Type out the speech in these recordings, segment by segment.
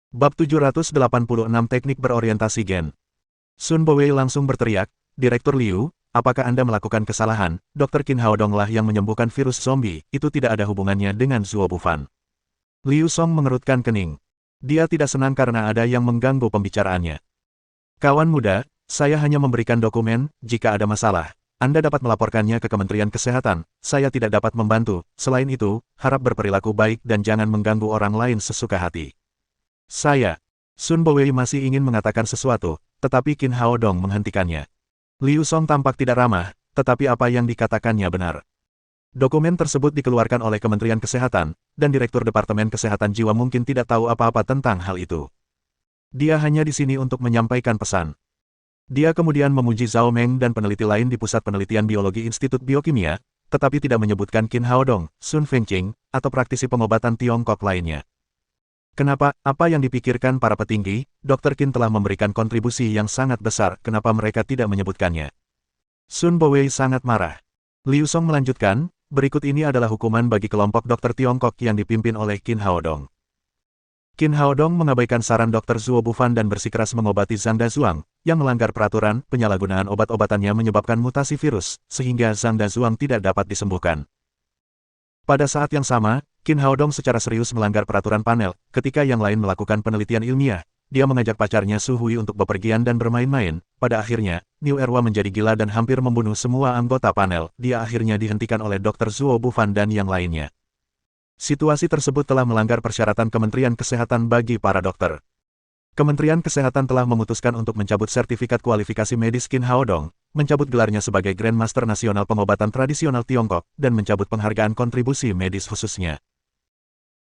Bab 786 Teknik Berorientasi Gen. Sun Bowei langsung berteriak, "Direktur Liu, apakah Anda melakukan kesalahan? Dr. Qin Haodong lah yang menyembuhkan virus zombie, itu tidak ada hubungannya dengan Zuo Bufan." Liu Song mengerutkan kening. Dia tidak senang karena ada yang mengganggu pembicaraannya. "Kawan muda, saya hanya memberikan dokumen, jika ada masalah, Anda dapat melaporkannya ke Kementerian Kesehatan, saya tidak dapat membantu, selain itu, harap berperilaku baik dan jangan mengganggu orang lain sesuka hati." Sun Bowei masih ingin mengatakan sesuatu, tetapi Qin Haodong menghentikannya. Liu Song tampak tidak ramah, tetapi apa yang dikatakannya benar. Dokumen tersebut dikeluarkan oleh Kementerian Kesehatan, dan Direktur Departemen Kesehatan Jiwa mungkin tidak tahu apa-apa tentang hal itu. Dia hanya di sini untuk menyampaikan pesan. Dia kemudian memuji Zhao Meng dan peneliti lain di Pusat Penelitian Biologi Institut Biokimia, tetapi tidak menyebutkan Qin Haodong, Sun Fengqing, atau praktisi pengobatan Tiongkok lainnya. Kenapa? Apa yang dipikirkan para petinggi? Dr. Qin telah memberikan kontribusi yang sangat besar, kenapa mereka tidak menyebutkannya? Sun Bowei sangat marah. Liu Song melanjutkan, berikut ini adalah hukuman bagi kelompok dokter Tiongkok yang dipimpin oleh Qin Haodong. Qin Haodong mengabaikan saran Dr. Zuo Bufan dan bersikeras mengobati Zhang Dazuang, yang melanggar peraturan, penyalahgunaan obat-obatannya menyebabkan mutasi virus, sehingga Zhang Dazuang tidak dapat disembuhkan. Pada saat yang sama, Qin Haodong secara serius melanggar peraturan panel, ketika yang lain melakukan penelitian ilmiah. Dia mengajak pacarnya Su Hui untuk bepergian dan bermain-main. Pada akhirnya, Niu Erwa menjadi gila dan hampir membunuh semua anggota panel. Dia akhirnya dihentikan oleh Dr. Zuo Bufan dan yang lainnya. Situasi tersebut telah melanggar persyaratan Kementerian Kesehatan bagi para dokter. Kementerian Kesehatan telah memutuskan untuk mencabut sertifikat kualifikasi medis Qin Haodong, mencabut gelarnya sebagai Grandmaster Nasional Pengobatan Tradisional Tiongkok, dan mencabut penghargaan kontribusi medis khususnya.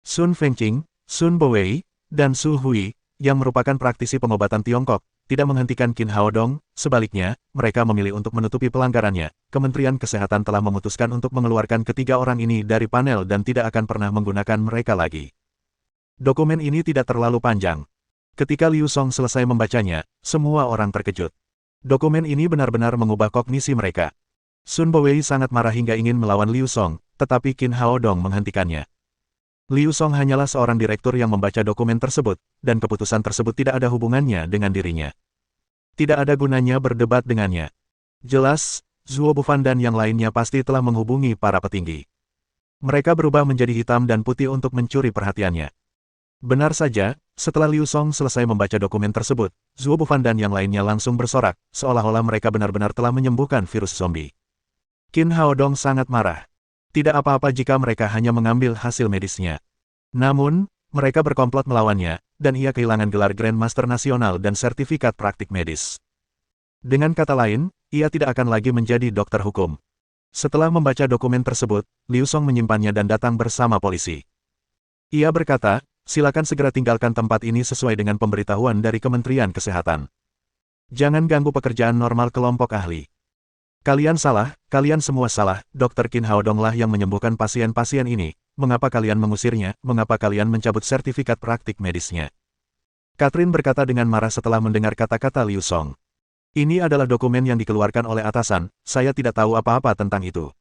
Sun Fengqing, Sun Bowei, dan Su Hui, yang merupakan praktisi pengobatan Tiongkok, tidak menghentikan Qin Haodong, sebaliknya, mereka memilih untuk menutupi pelanggarannya. Kementerian Kesehatan telah memutuskan untuk mengeluarkan ketiga orang ini dari panel dan tidak akan pernah menggunakan mereka lagi. Dokumen ini tidak terlalu panjang. Ketika Liu Song selesai membacanya, semua orang terkejut. Dokumen ini benar-benar mengubah kognisi mereka. Sun Bowei sangat marah hingga ingin melawan Liu Song, tetapi Qin Haodong menghentikannya. Liu Song hanyalah seorang direktur yang membaca dokumen tersebut, dan keputusan tersebut tidak ada hubungannya dengan dirinya. Tidak ada gunanya berdebat dengannya. Jelas, Zuo Bufan dan yang lainnya pasti telah menghubungi para petinggi. Mereka berubah menjadi hitam dan putih untuk mencuri perhatiannya. Benar saja, setelah Liu Song selesai membaca dokumen tersebut, Zuo Bufan dan yang lainnya langsung bersorak, seolah-olah mereka benar-benar telah menyembuhkan virus zombie. Qin Haodong sangat marah. Tidak apa-apa jika mereka hanya mengambil hasil medisnya. Namun, mereka berkomplot melawannya, dan ia kehilangan gelar Grandmaster Nasional dan sertifikat praktik medis. Dengan kata lain, ia tidak akan lagi menjadi dokter hukum. Setelah membaca dokumen tersebut, Liu Song menyimpannya dan datang bersama polisi. Ia berkata, "Silakan segera tinggalkan tempat ini sesuai dengan pemberitahuan dari Kementerian Kesehatan. Jangan ganggu pekerjaan normal kelompok ahli. Kalian salah, kalian semua salah, Dr. Qin Haodong lah yang menyembuhkan pasien-pasien ini, mengapa kalian mengusirnya, mengapa kalian mencabut sertifikat praktik medisnya?" Catherine berkata dengan marah setelah mendengar kata-kata Liu Song. "Ini adalah dokumen yang dikeluarkan oleh atasan, saya tidak tahu apa-apa tentang itu."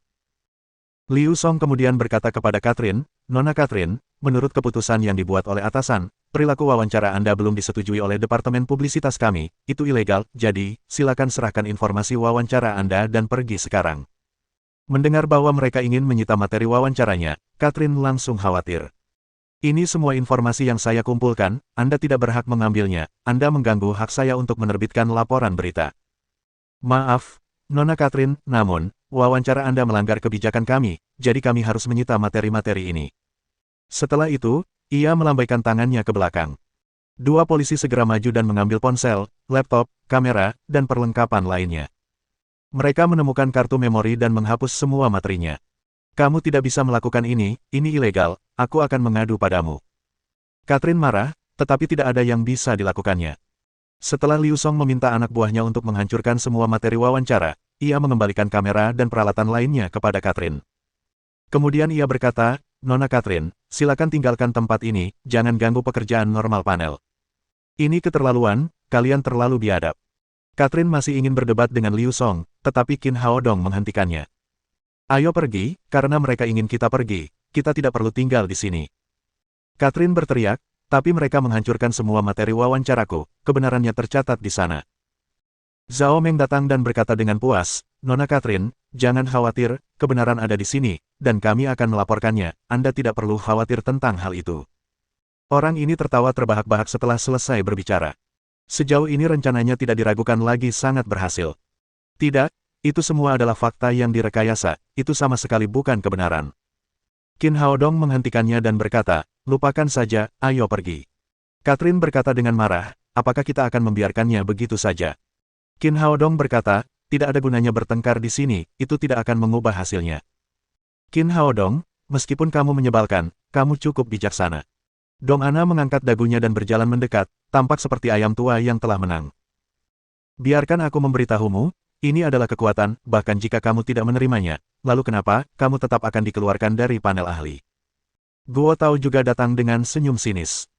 Liu Song kemudian berkata kepada Catherine, "Nona Catherine, menurut keputusan yang dibuat oleh atasan, perilaku wawancara Anda belum disetujui oleh Departemen Publisitas kami, itu ilegal, jadi, silakan serahkan informasi wawancara Anda dan pergi sekarang." Mendengar bahwa mereka ingin menyita materi wawancaranya, Catherine langsung khawatir. "Ini semua informasi yang saya kumpulkan, Anda tidak berhak mengambilnya, Anda mengganggu hak saya untuk menerbitkan laporan berita." "Maaf, Nona Catherine, namun, wawancara Anda melanggar kebijakan kami, jadi kami harus menyita materi-materi ini." Setelah itu, ia melambaikan tangannya ke belakang. Dua polisi segera maju dan mengambil ponsel, laptop, kamera, dan perlengkapan lainnya. Mereka menemukan kartu memori dan menghapus semua materinya. "Kamu tidak bisa melakukan ini ilegal, aku akan mengadu padamu." Catherine marah, tetapi tidak ada yang bisa dilakukannya. Setelah Liu Song meminta anak buahnya untuk menghancurkan semua materi wawancara, ia mengembalikan kamera dan peralatan lainnya kepada Catherine. Kemudian ia berkata, "Nona Catherine, silakan tinggalkan tempat ini, jangan ganggu pekerjaan normal panel. Ini keterlaluan, kalian terlalu biadab." Catherine masih ingin berdebat dengan Liu Song, tetapi Qin Haodong menghentikannya. "Ayo pergi, karena mereka ingin kita pergi, kita tidak perlu tinggal di sini." Catherine berteriak, Tapi mereka menghancurkan semua materi wawancaraku, kebenarannya tercatat di sana. Zhao Meng datang dan berkata dengan puas, Nona Catherine, jangan khawatir, kebenaran ada di sini, dan kami akan melaporkannya, Anda tidak perlu khawatir tentang hal itu. Orang ini tertawa terbahak-bahak setelah selesai berbicara. Sejauh ini rencananya tidak diragukan lagi sangat berhasil. Tidak, itu semua adalah fakta yang direkayasa, itu sama sekali bukan kebenaran. Qin Haodong menghentikannya dan berkata, lupakan saja, ayo pergi. Catherine berkata dengan marah, apakah kita akan membiarkannya begitu saja? Qin Haodong berkata, tidak ada gunanya bertengkar di sini, itu tidak akan mengubah hasilnya. Qin Haodong, meskipun kamu menyebalkan, kamu cukup bijaksana. Dong Ana mengangkat dagunya dan berjalan mendekat, tampak seperti ayam tua yang telah menang. Biarkan aku memberitahumu, ini adalah kekuatan, bahkan jika kamu tidak menerimanya, lalu kenapa kamu tetap akan dikeluarkan dari panel ahli? Guo Tao juga datang dengan senyum sinis.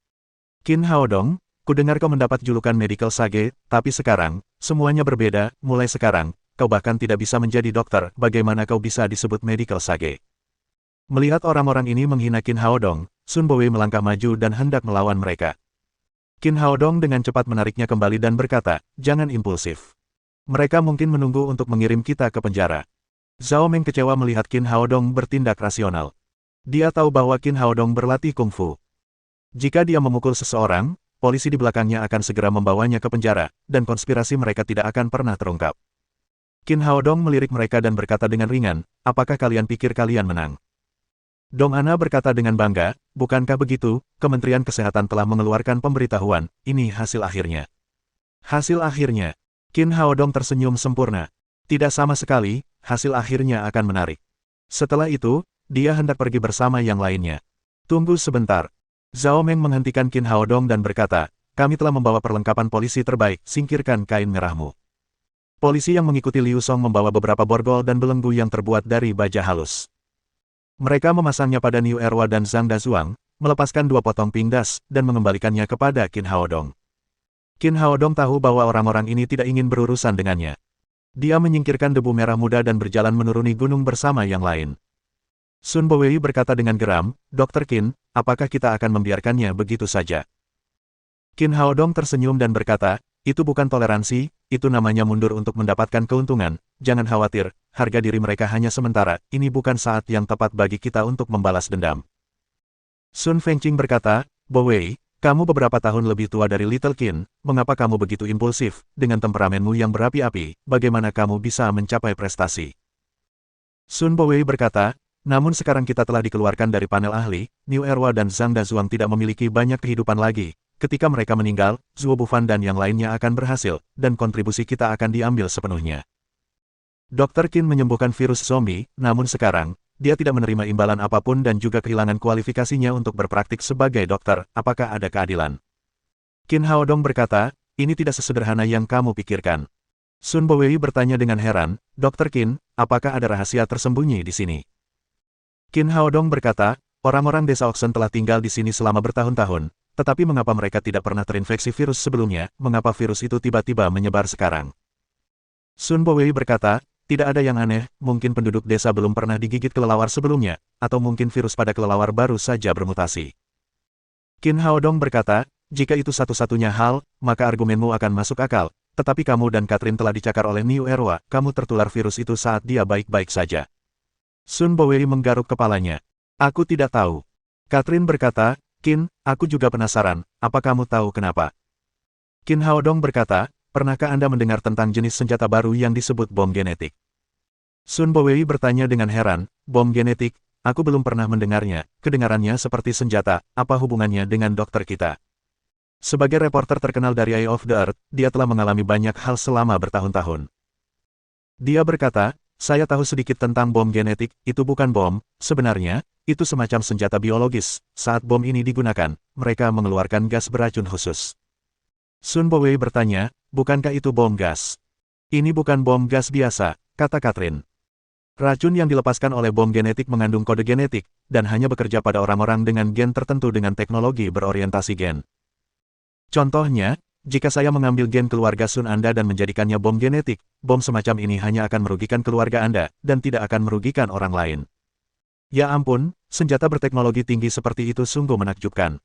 Qin Haodong, kudengar kau mendapat julukan Medical Sage, tapi sekarang, semuanya berbeda, mulai sekarang, kau bahkan tidak bisa menjadi dokter, bagaimana kau bisa disebut Medical Sage? Melihat orang-orang ini menghina Qin Haodong, Sun Bowei melangkah maju dan hendak melawan mereka. Qin Haodong dengan cepat menariknya kembali dan berkata, jangan impulsif. Mereka mungkin menunggu untuk mengirim kita ke penjara. Zhao Meng kecewa melihat Qin Haodong bertindak rasional. Dia tahu bahwa Qin Haodong berlatih kungfu. Jika dia memukul seseorang, polisi di belakangnya akan segera membawanya ke penjara, dan konspirasi mereka tidak akan pernah terungkap. Qin Haodong melirik mereka dan berkata dengan ringan, apakah kalian pikir kalian menang? Dong Ana berkata dengan bangga, bukankah begitu, Kementerian Kesehatan telah mengeluarkan pemberitahuan, ini hasil akhirnya. Hasil akhirnya. Qin Haodong tersenyum sempurna. Tidak sama sekali, hasil akhirnya akan menarik. Setelah itu, dia hendak pergi bersama yang lainnya. Tunggu sebentar. Zhao Meng menghentikan Qin Haodong dan berkata, kami telah membawa perlengkapan polisi terbaik, singkirkan kain merahmu. Polisi yang mengikuti Liu Song membawa beberapa borgol dan belenggu yang terbuat dari baja halus. Mereka memasangnya pada Niu Erwa dan Zhang Dazuang, melepaskan 2 potong pingdas, dan mengembalikannya kepada Qin Haodong. Qin Haodong tahu bahwa orang-orang ini tidak ingin berurusan dengannya. Dia menyingkirkan debu merah muda dan berjalan menuruni gunung bersama yang lain. Sun Bowei berkata dengan geram, Dr. Qin, apakah kita akan membiarkannya begitu saja? Qin Haodong tersenyum dan berkata, itu bukan toleransi, itu namanya mundur untuk mendapatkan keuntungan, jangan khawatir, harga diri mereka hanya sementara, ini bukan saat yang tepat bagi kita untuk membalas dendam. Sun Fengqing berkata, Bowei, kamu beberapa tahun lebih tua dari Little Qin, mengapa kamu begitu impulsif, dengan temperamenmu yang berapi-api, bagaimana kamu bisa mencapai prestasi? Sun Bowei berkata, namun sekarang kita telah dikeluarkan dari panel ahli, Niu Erwa dan Zhang Dazuang tidak memiliki banyak kehidupan lagi. Ketika mereka meninggal, Zhuo Bufan dan yang lainnya akan berhasil, dan kontribusi kita akan diambil sepenuhnya. Dr. Qin menyembuhkan virus zombie, namun sekarang, dia tidak menerima imbalan apapun dan juga kehilangan kualifikasinya untuk berpraktik sebagai dokter, apakah ada keadilan? Qin Haodong berkata, ini tidak sesederhana yang kamu pikirkan. Sun Bowei bertanya dengan heran, Dr. Qin, apakah ada rahasia tersembunyi di sini? Qin Haodong berkata, orang-orang desa Oxen telah tinggal di sini selama bertahun-tahun, tetapi mengapa mereka tidak pernah terinfeksi virus sebelumnya, mengapa virus itu tiba-tiba menyebar sekarang? Sun Bowei berkata, tidak ada yang aneh, mungkin penduduk desa belum pernah digigit kelelawar sebelumnya, atau mungkin virus pada kelelawar baru saja bermutasi. Qin Haodong berkata, jika itu satu-satunya hal, maka argumenmu akan masuk akal, tetapi kamu dan Catherine telah dicakar oleh Niu Erwa, kamu tertular virus itu saat dia baik-baik saja. Sun Bowei menggaruk kepalanya. Aku tidak tahu. Catherine berkata, Qin, aku juga penasaran, apa kamu tahu kenapa? Qin Haodong berkata, pernahkah Anda mendengar tentang jenis senjata baru yang disebut bom genetik? Sun Bowei bertanya dengan heran, bom genetik, aku belum pernah mendengarnya, kedengarannya seperti senjata, apa hubungannya dengan dokter kita? Sebagai reporter terkenal dari Eye of the Earth, dia telah mengalami banyak hal selama bertahun-tahun. Dia berkata, saya tahu sedikit tentang bom genetik, itu bukan bom, sebenarnya, itu semacam senjata biologis, saat bom ini digunakan, mereka mengeluarkan gas beracun khusus. Sun Bowei bertanya, bukankah itu bom gas? Ini bukan bom gas biasa, kata Catherine. Racun yang dilepaskan oleh bom genetik mengandung kode genetik, dan hanya bekerja pada orang-orang dengan gen tertentu dengan teknologi berorientasi gen. Contohnya, jika saya mengambil gen keluarga Sun Anda dan menjadikannya bom genetik, bom semacam ini hanya akan merugikan keluarga Anda, dan tidak akan merugikan orang lain. Ya ampun, senjata berteknologi tinggi seperti itu sungguh menakjubkan.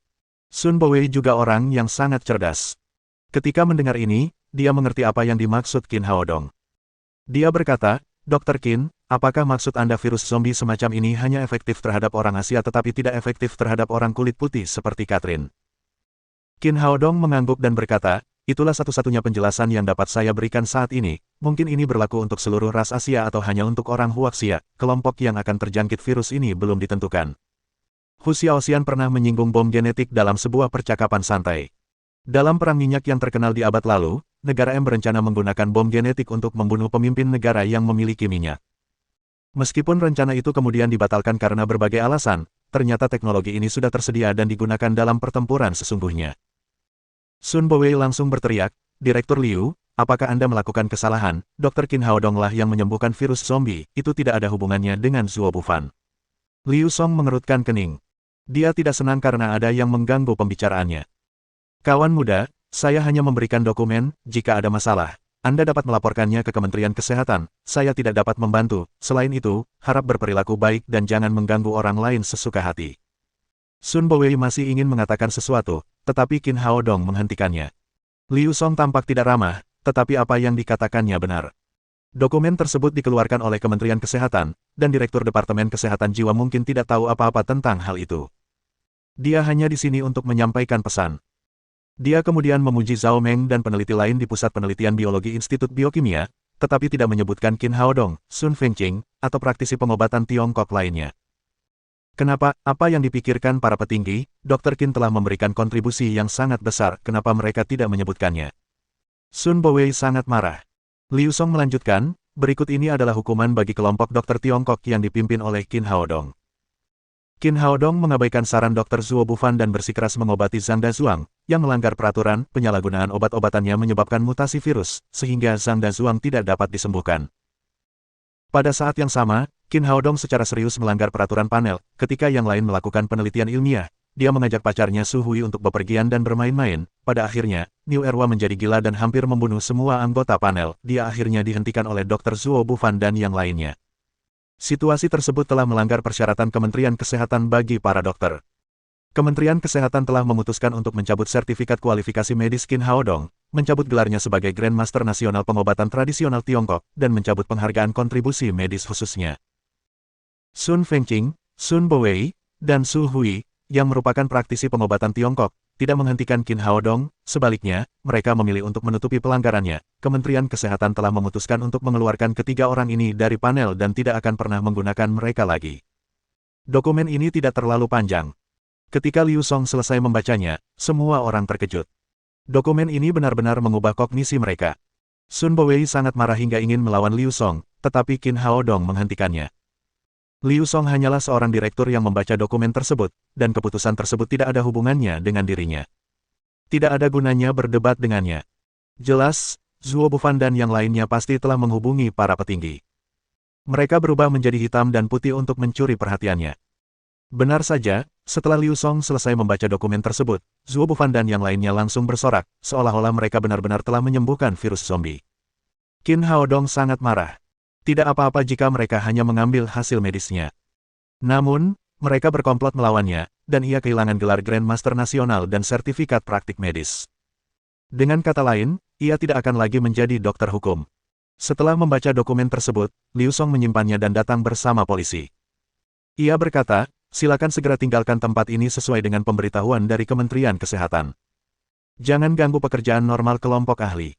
Sun Bowei juga orang yang sangat cerdas. Ketika mendengar ini, dia mengerti apa yang dimaksud Qin Haodong. Dia berkata, Dr. Qin, apakah maksud Anda virus zombie semacam ini hanya efektif terhadap orang Asia tetapi tidak efektif terhadap orang kulit putih seperti Catherine? Qin Haodong mengangguk dan berkata, itulah satu-satunya penjelasan yang dapat saya berikan saat ini, mungkin ini berlaku untuk seluruh ras Asia atau hanya untuk orang Huaxia, kelompok yang akan terjangkit virus ini belum ditentukan. Hu Xiaoxian pernah menyinggung bom genetik dalam sebuah percakapan santai. Dalam perang minyak yang terkenal di abad lalu, negara M berencana menggunakan bom genetik untuk membunuh pemimpin negara yang memiliki minyak. Meskipun rencana itu kemudian dibatalkan karena berbagai alasan, ternyata teknologi ini sudah tersedia dan digunakan dalam pertempuran sesungguhnya. Sun Bowei langsung berteriak, Direktur Liu, apakah Anda melakukan kesalahan? Dr. Qin Haodong lah yang menyembuhkan virus zombie, itu tidak ada hubungannya dengan Zuo Bufan. Liu Song mengerutkan kening. Dia tidak senang karena ada yang mengganggu pembicaraannya. Kawan muda, saya hanya memberikan dokumen, jika ada masalah, Anda dapat melaporkannya ke Kementerian Kesehatan, saya tidak dapat membantu, selain itu, harap berperilaku baik dan jangan mengganggu orang lain sesuka hati. Sun Bowei masih ingin mengatakan sesuatu, tetapi Qin Haodong menghentikannya. Liu Song tampak tidak ramah, tetapi apa yang dikatakannya benar. Dokumen tersebut dikeluarkan oleh Kementerian Kesehatan, dan Direktur Departemen Kesehatan Jiwa mungkin tidak tahu apa-apa tentang hal itu. Dia hanya di sini untuk menyampaikan pesan. Dia kemudian memuji Zhao Meng dan peneliti lain di Pusat Penelitian Biologi Institut Biokimia, tetapi tidak menyebutkan Qin Haodong, Sun Fengqing, atau praktisi pengobatan Tiongkok lainnya. Kenapa, apa yang dipikirkan para petinggi, Dr. Qin telah memberikan kontribusi yang sangat besar, kenapa mereka tidak menyebutkannya? Sun Bowei sangat marah. Liu Song melanjutkan, berikut ini adalah hukuman bagi kelompok dokter Tiongkok yang dipimpin oleh Qin Haodong. Qin Haodong mengabaikan saran Dr. Zuo Bufan dan bersikeras mengobati Zhang Dazuang, yang melanggar peraturan, penyalahgunaan obat-obatannya menyebabkan mutasi virus, sehingga Zhang Dazuang tidak dapat disembuhkan. Pada saat yang sama, Qin Haodong secara serius melanggar peraturan panel, ketika yang lain melakukan penelitian ilmiah, dia mengajak pacarnya Su Hui untuk bepergian dan bermain-main, pada akhirnya, Niu Erwa menjadi gila dan hampir membunuh semua anggota panel, dia akhirnya dihentikan oleh Dr. Zuo Bufan dan yang lainnya. Situasi tersebut telah melanggar persyaratan Kementerian Kesehatan bagi para dokter. Kementerian Kesehatan telah memutuskan untuk mencabut sertifikat kualifikasi medis Qin Haodong, mencabut gelarnya sebagai Grandmaster Nasional Pengobatan Tradisional Tiongkok, dan mencabut penghargaan kontribusi medis khususnya. Sun Fengqing, Sun Bowei, dan Su Hui, yang merupakan praktisi pengobatan Tiongkok, tidak menghentikan Qin Haodong, sebaliknya, mereka memilih untuk menutupi pelanggarannya. Kementerian Kesehatan telah memutuskan untuk mengeluarkan ketiga orang ini dari panel dan tidak akan pernah menggunakan mereka lagi. Dokumen ini tidak terlalu panjang. Ketika Liu Song selesai membacanya, semua orang terkejut. Dokumen ini benar-benar mengubah kognisi mereka. Sun Bowei sangat marah hingga ingin melawan Liu Song, tetapi Qin Haodong menghentikannya. Liu Song hanyalah seorang direktur yang membaca dokumen tersebut, dan keputusan tersebut tidak ada hubungannya dengan dirinya. Tidak ada gunanya berdebat dengannya. Jelas, Zuo Bufan dan yang lainnya pasti telah menghubungi para petinggi. Mereka berubah menjadi hitam dan putih untuk mencuri perhatiannya. Benar saja, setelah Liu Song selesai membaca dokumen tersebut, Zuo Bufan dan yang lainnya langsung bersorak, seolah-olah mereka benar-benar telah menyembuhkan virus zombie. Qin Haodong sangat marah. Tidak apa-apa jika mereka hanya mengambil hasil medisnya. Namun, mereka berkomplot melawannya, dan ia kehilangan gelar Grandmaster Nasional dan sertifikat praktik medis. Dengan kata lain, ia tidak akan lagi menjadi dokter hukum. Setelah membaca dokumen tersebut, Liu Song menyimpannya dan datang bersama polisi. Ia berkata, silakan segera tinggalkan tempat ini sesuai dengan pemberitahuan dari Kementerian Kesehatan. Jangan ganggu pekerjaan normal kelompok ahli.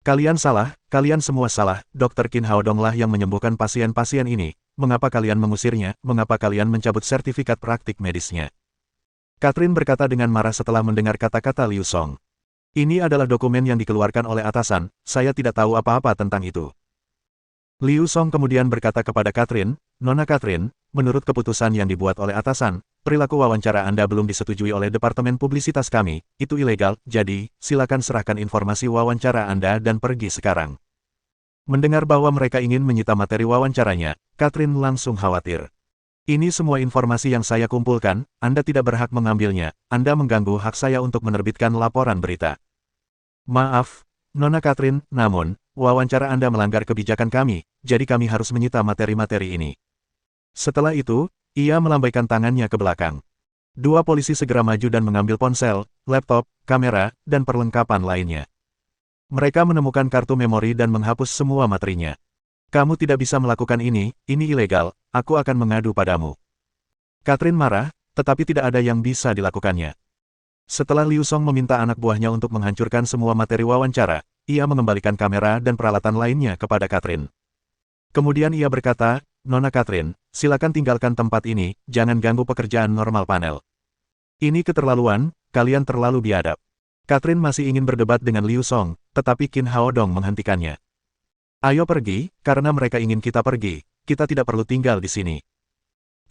Kalian salah, kalian semua salah, Dr. Qin Haodong lah yang menyembuhkan pasien-pasien ini, mengapa kalian mengusirnya, mengapa kalian mencabut sertifikat praktik medisnya? Catherine berkata dengan marah setelah mendengar kata-kata Liu Song. Ini adalah dokumen yang dikeluarkan oleh atasan, saya tidak tahu apa-apa tentang itu. Liu Song kemudian berkata kepada Catherine, Nona Catherine, menurut keputusan yang dibuat oleh atasan, perilaku wawancara Anda belum disetujui oleh Departemen Publisitas kami, itu ilegal, jadi, silakan serahkan informasi wawancara Anda dan pergi sekarang. Mendengar bahwa mereka ingin menyita materi wawancaranya, Catherine langsung khawatir. Ini semua informasi yang saya kumpulkan, Anda tidak berhak mengambilnya, Anda mengganggu hak saya untuk menerbitkan laporan berita. Maaf, Nona Catherine, namun, wawancara Anda melanggar kebijakan kami, jadi kami harus menyita materi-materi ini. Setelah itu, ia melambaikan tangannya ke belakang. Dua polisi segera maju dan mengambil ponsel, laptop, kamera, dan perlengkapan lainnya. Mereka menemukan kartu memori dan menghapus semua materinya. Kamu tidak bisa melakukan ini ilegal, aku akan mengadu padamu. Catherine marah, tetapi tidak ada yang bisa dilakukannya. Setelah Liu Song meminta anak buahnya untuk menghancurkan semua materi wawancara, ia mengembalikan kamera dan peralatan lainnya kepada Catherine. Kemudian ia berkata, Nona Catherine, silakan tinggalkan tempat ini, jangan ganggu pekerjaan normal panel. Ini keterlaluan, kalian terlalu biadab. Catherine masih ingin berdebat dengan Liu Song, tetapi Qin Haodong menghentikannya. Ayo pergi, karena mereka ingin kita pergi, kita tidak perlu tinggal di sini.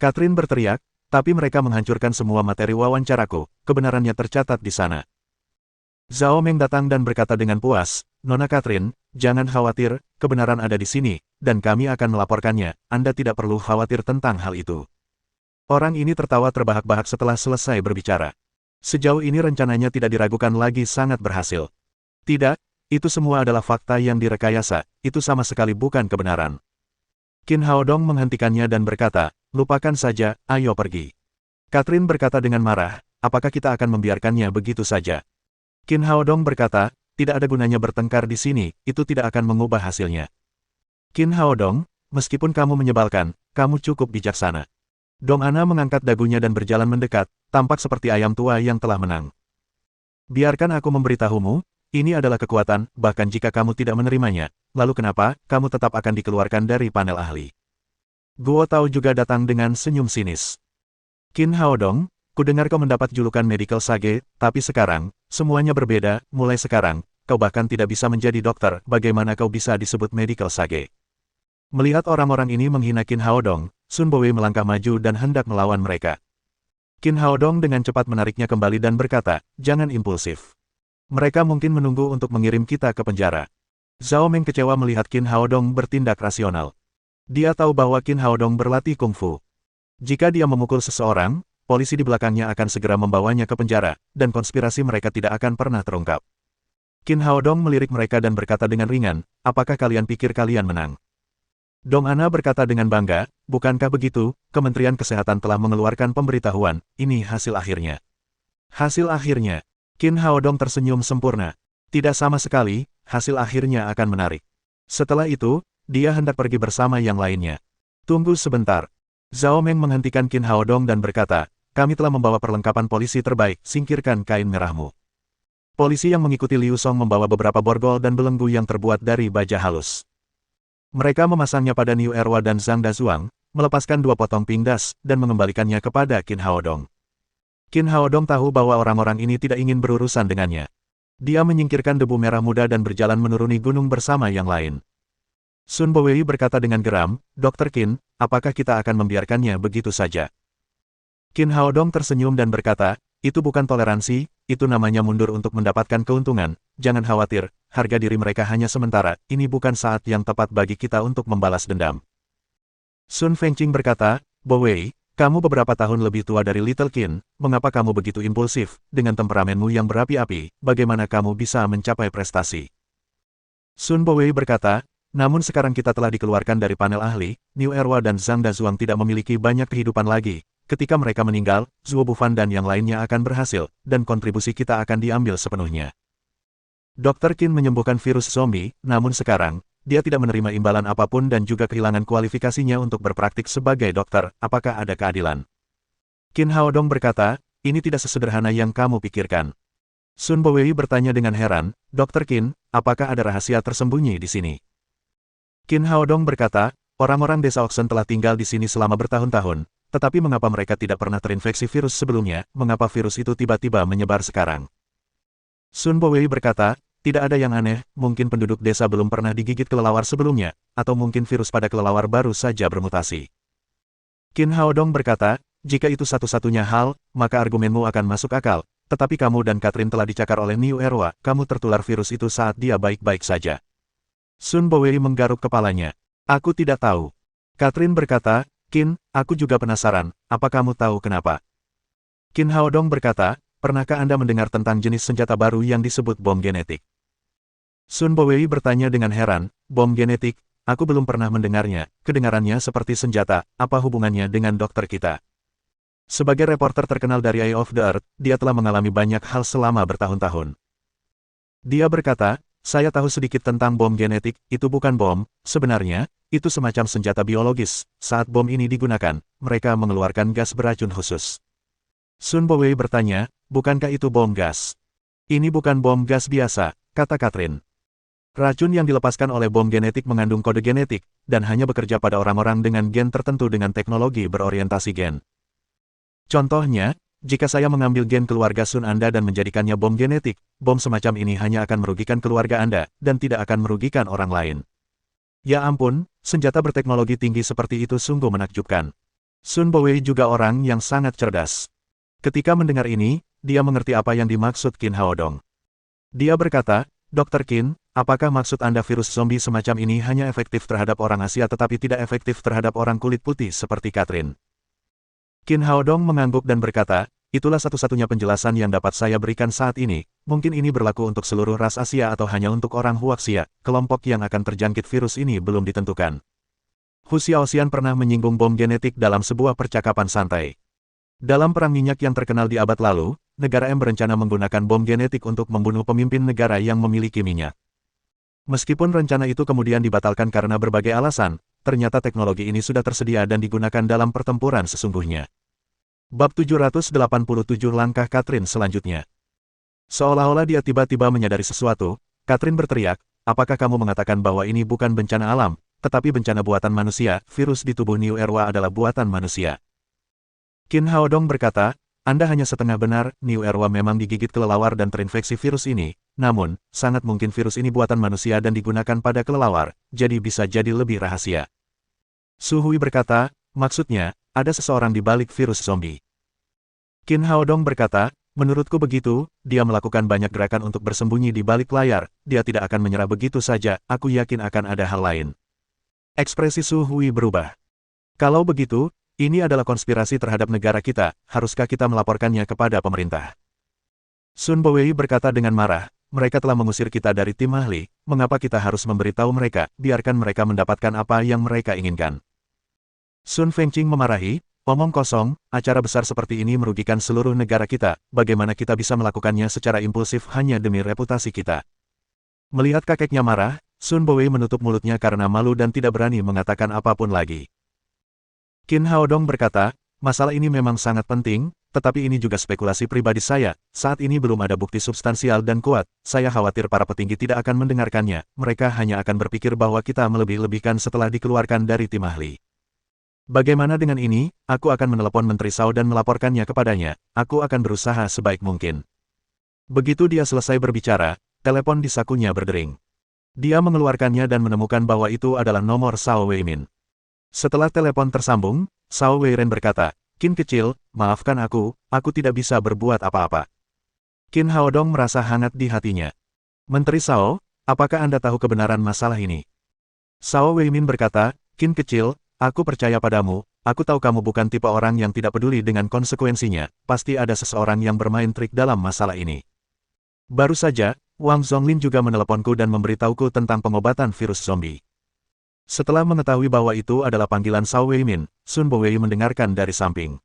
Catherine berteriak, tapi mereka menghancurkan semua materi wawancaraku, kebenarannya tercatat di sana. Zhao Meng datang dan berkata dengan puas, Nona Catherine, jangan khawatir, kebenaran ada di sini, dan kami akan melaporkannya, Anda tidak perlu khawatir tentang hal itu. Orang ini tertawa terbahak-bahak setelah selesai berbicara. Sejauh ini rencananya tidak diragukan lagi sangat berhasil. Tidak, itu semua adalah fakta yang direkayasa, itu sama sekali bukan kebenaran. Qin Haodong menghentikannya dan berkata, lupakan saja, ayo pergi. Catherine berkata dengan marah, apakah kita akan membiarkannya begitu saja? Qin Haodong berkata, tidak ada gunanya bertengkar di sini, itu tidak akan mengubah hasilnya. Qin Haodong, meskipun kamu menyebalkan, kamu cukup bijaksana. Dong Ana mengangkat dagunya dan berjalan mendekat, tampak seperti ayam tua yang telah menang. Biarkan aku memberitahumu, ini adalah kekuatan, bahkan jika kamu tidak menerimanya, lalu kenapa, kamu tetap akan dikeluarkan dari panel ahli. Guo Tao juga datang dengan senyum sinis. Qin Haodong, kudengar kau mendapat julukan Medical Sage, tapi sekarang, semuanya berbeda, mulai sekarang, kau bahkan tidak bisa menjadi dokter, bagaimana kau bisa disebut Medical Sage? Melihat orang-orang ini menghina Qin Haodong, Sun Bowei melangkah maju dan hendak melawan mereka. Qin Haodong dengan cepat menariknya kembali dan berkata, jangan impulsif. Mereka mungkin menunggu untuk mengirim kita ke penjara. Zhao Meng kecewa melihat Qin Haodong bertindak rasional. Dia tahu bahwa Qin Haodong berlatih kungfu. Jika dia memukul seseorang, polisi di belakangnya akan segera membawanya ke penjara, dan konspirasi mereka tidak akan pernah terungkap. Qin Haodong melirik mereka dan berkata dengan ringan, apakah kalian pikir kalian menang? Dong Ana berkata dengan bangga, bukankah begitu, Kementerian Kesehatan telah mengeluarkan pemberitahuan, ini hasil akhirnya. Hasil akhirnya. Qin Haodong tersenyum sempurna. Tidak sama sekali, hasil akhirnya akan menarik. Setelah itu, dia hendak pergi bersama yang lainnya. Tunggu sebentar. Zhao Meng menghentikan Qin Haodong dan berkata, kami telah membawa perlengkapan polisi terbaik, singkirkan kain merahmu. Polisi yang mengikuti Liu Song membawa beberapa borgol dan belenggu yang terbuat dari baja halus. Mereka memasangnya pada Niu Erwa dan Zhang Dazuang, melepaskan dua potong pingdas, dan mengembalikannya kepada Qin Haodong. Qin Haodong tahu bahwa orang-orang ini tidak ingin berurusan dengannya. Dia menyingkirkan debu merah muda dan berjalan menuruni gunung bersama yang lain. Sun Bowei berkata dengan geram, Dr. Qin, apakah kita akan membiarkannya begitu saja? Qin Haodong tersenyum dan berkata, itu bukan toleransi, itu namanya mundur untuk mendapatkan keuntungan, jangan khawatir, harga diri mereka hanya sementara, ini bukan saat yang tepat bagi kita untuk membalas dendam. Sun Fengqing berkata, Bowei, kamu beberapa tahun lebih tua dari Little Qin, mengapa kamu begitu impulsif, dengan temperamenmu yang berapi-api, bagaimana kamu bisa mencapai prestasi? Sun Bowei berkata, namun sekarang kita telah dikeluarkan dari panel ahli, Niu Erwa dan Zhang Dazuang tidak memiliki banyak kehidupan lagi. Ketika mereka meninggal, Zhuo Bufan dan yang lainnya akan berhasil, dan kontribusi kita akan diambil sepenuhnya. Dr. Qin menyembuhkan virus zombie, namun sekarang, dia tidak menerima imbalan apapun dan juga kehilangan kualifikasinya untuk berpraktik sebagai dokter, apakah ada keadilan? Qin Haodong berkata, ini tidak sesederhana yang kamu pikirkan. Sun Bowei bertanya dengan heran, Dr. Qin, apakah ada rahasia tersembunyi di sini? Qin Haodong berkata, orang-orang desa Oxen telah tinggal di sini selama bertahun-tahun, tetapi mengapa mereka tidak pernah terinfeksi virus sebelumnya, mengapa virus itu tiba-tiba menyebar sekarang? Sun Bowei berkata, tidak ada yang aneh, mungkin penduduk desa belum pernah digigit kelelawar sebelumnya, atau mungkin virus pada kelelawar baru saja bermutasi. Qin Haodong berkata, jika itu satu-satunya hal, maka argumenmu akan masuk akal, tetapi kamu dan Catherine telah dicakar oleh Niu Erwa, kamu tertular virus itu saat dia baik-baik saja. Sun Bowei menggaruk kepalanya. Aku tidak tahu. Catherine berkata, Qin, aku juga penasaran, apa kamu tahu kenapa? Qin Haodong berkata, pernahkah Anda mendengar tentang jenis senjata baru yang disebut bom genetik? Sun Bowei bertanya dengan heran, bom genetik, aku belum pernah mendengarnya, kedengarannya seperti senjata, apa hubungannya dengan dokter kita? Sebagai reporter terkenal dari Eye of the Earth, dia telah mengalami banyak hal selama bertahun-tahun. Dia berkata, saya tahu sedikit tentang bom genetik, itu bukan bom, sebenarnya, itu semacam senjata biologis. Saat bom ini digunakan, mereka mengeluarkan gas beracun khusus. Sun Bowei bertanya, bukankah itu bom gas? Ini bukan bom gas biasa, kata Catherine. Racun yang dilepaskan oleh bom genetik mengandung kode genetik, dan hanya bekerja pada orang-orang dengan gen tertentu dengan teknologi berorientasi gen. Contohnya, jika saya mengambil gen keluarga Sun Anda dan menjadikannya bom genetik, bom semacam ini hanya akan merugikan keluarga Anda, dan tidak akan merugikan orang lain. Ya ampun, senjata berteknologi tinggi seperti itu sungguh menakjubkan. Sun Bowei juga orang yang sangat cerdas. Ketika mendengar ini, dia mengerti apa yang dimaksud Qin Haodong. Dia berkata, Dr. Qin, apakah maksud Anda virus zombie semacam ini hanya efektif terhadap orang Asia tetapi tidak efektif terhadap orang kulit putih seperti Catherine? Qin Haodong mengangguk dan berkata, itulah satu-satunya penjelasan yang dapat saya berikan saat ini, mungkin ini berlaku untuk seluruh ras Asia atau hanya untuk orang Huaxia, kelompok yang akan terjangkit virus ini belum ditentukan. Hu Xiaoxian pernah menyinggung bom genetik dalam sebuah percakapan santai. Dalam perang minyak yang terkenal di abad lalu, negara M berencana menggunakan bom genetik untuk membunuh pemimpin negara yang memiliki minyak. Meskipun rencana itu kemudian dibatalkan karena berbagai alasan, ternyata teknologi ini sudah tersedia dan digunakan dalam pertempuran sesungguhnya. Bab 787 Langkah Catherine selanjutnya. Seolah-olah dia tiba-tiba menyadari sesuatu, Catherine berteriak, apakah kamu mengatakan bahwa ini bukan bencana alam, tetapi bencana buatan manusia, virus di tubuh New Erwa adalah buatan manusia. Qin Haodong berkata, Anda hanya setengah benar, New Erwa memang digigit kelelawar dan terinfeksi virus ini, namun, sangat mungkin virus ini buatan manusia dan digunakan pada kelelawar, jadi bisa jadi lebih rahasia. Su Hui berkata, maksudnya, ada seseorang di balik virus zombie. Qin Haodong berkata, menurutku begitu, dia melakukan banyak gerakan untuk bersembunyi di balik layar, dia tidak akan menyerah begitu saja, aku yakin akan ada hal lain. Ekspresi Su Hui berubah. Kalau begitu, ini adalah konspirasi terhadap negara kita, haruskah kita melaporkannya kepada pemerintah? Sun Bowei berkata dengan marah, mereka telah mengusir kita dari tim ahli, mengapa kita harus memberitahu mereka, biarkan mereka mendapatkan apa yang mereka inginkan. Sun Fengqing memarahi, omong kosong, acara besar seperti ini merugikan seluruh negara kita, bagaimana kita bisa melakukannya secara impulsif hanya demi reputasi kita. Melihat kakeknya marah, Sun Bowei menutup mulutnya karena malu dan tidak berani mengatakan apapun lagi. Qin Haodong berkata, masalah ini memang sangat penting, tetapi ini juga spekulasi pribadi saya, saat ini belum ada bukti substansial dan kuat, saya khawatir para petinggi tidak akan mendengarkannya, mereka hanya akan berpikir bahwa kita melebih-lebihkan setelah dikeluarkan dari tim ahli. Bagaimana dengan ini, aku akan menelepon Menteri Shao dan melaporkannya kepadanya, aku akan berusaha sebaik mungkin. Begitu dia selesai berbicara, telepon di sakunya berdering. Dia mengeluarkannya dan menemukan bahwa itu adalah nomor Shao Weimin. Setelah telepon tersambung, Shao Weiren berkata, Qin kecil, maafkan aku tidak bisa berbuat apa-apa. Qin Haodong merasa hangat di hatinya. Menteri Shao, apakah Anda tahu kebenaran masalah ini? Shao Weimin berkata, Qin kecil, aku percaya padamu, aku tahu kamu bukan tipe orang yang tidak peduli dengan konsekuensinya, pasti ada seseorang yang bermain trik dalam masalah ini. Baru saja, Wang Zonglin juga meneleponku dan memberitahuku tentang pengobatan virus zombie. Setelah mengetahui bahwa itu adalah panggilan Shao Weimin, Sun Bowei mendengarkan dari samping.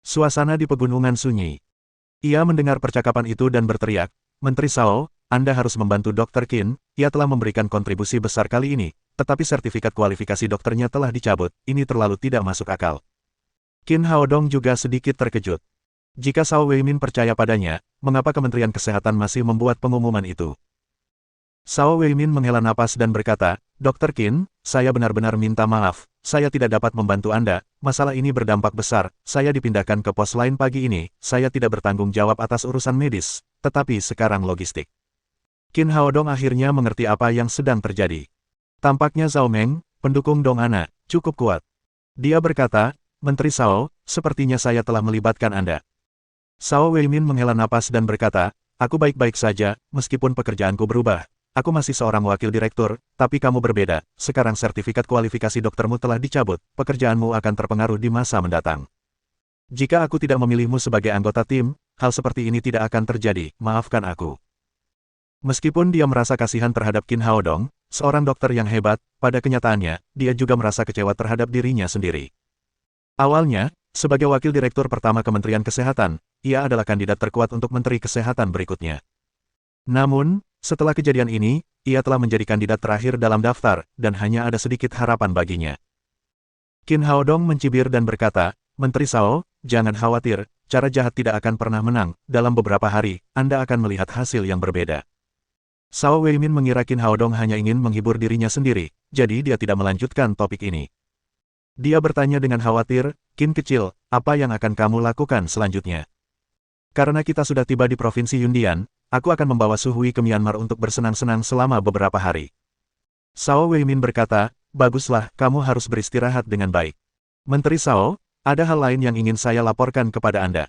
Suasana di pegunungan sunyi. Ia mendengar percakapan itu dan berteriak, Menteri Shao, Anda harus membantu Dr. Qin, ia telah memberikan kontribusi besar kali ini, tetapi sertifikat kualifikasi dokternya telah dicabut, ini terlalu tidak masuk akal. Qin Haodong juga sedikit terkejut. Jika Shao Weimin percaya padanya, mengapa Kementerian Kesehatan masih membuat pengumuman itu? Shao Weimin menghela napas dan berkata, Dr. Qin, saya benar-benar minta maaf, saya tidak dapat membantu Anda, masalah ini berdampak besar, saya dipindahkan ke pos lain pagi ini, saya tidak bertanggung jawab atas urusan medis, tetapi sekarang logistik. Qin Haodong akhirnya mengerti apa yang sedang terjadi. Tampaknya Zhao Meng, pendukung Dong Ana, cukup kuat. Dia berkata, Menteri Shao, sepertinya saya telah melibatkan Anda. Shao Weimin menghela napas dan berkata, aku baik-baik saja, meskipun pekerjaanku berubah. Aku masih seorang wakil direktur, tapi kamu berbeda, sekarang sertifikat kualifikasi doktermu telah dicabut, pekerjaanmu akan terpengaruh di masa mendatang. Jika aku tidak memilihmu sebagai anggota tim, hal seperti ini tidak akan terjadi, maafkan aku. Meskipun dia merasa kasihan terhadap Qin Haodong, seorang dokter yang hebat, pada kenyataannya, dia juga merasa kecewa terhadap dirinya sendiri. Awalnya, sebagai wakil direktur pertama Kementerian Kesehatan, ia adalah kandidat terkuat untuk Menteri Kesehatan berikutnya. Namun, setelah kejadian ini, ia telah menjadi kandidat terakhir dalam daftar, dan hanya ada sedikit harapan baginya. Qin Haodong mencibir dan berkata, Menteri Sao, jangan khawatir, cara jahat tidak akan pernah menang, dalam beberapa hari, Anda akan melihat hasil yang berbeda. Sao Weimin mengira Qin Haodong hanya ingin menghibur dirinya sendiri, jadi dia tidak melanjutkan topik ini. Dia bertanya dengan khawatir, Qin kecil, apa yang akan kamu lakukan selanjutnya? Karena kita sudah tiba di Provinsi Yundian, aku akan membawa Su Hui ke Myanmar untuk bersenang-senang selama beberapa hari. Sao Weimin berkata, baguslah, kamu harus beristirahat dengan baik. Menteri Sao, ada hal lain yang ingin saya laporkan kepada Anda.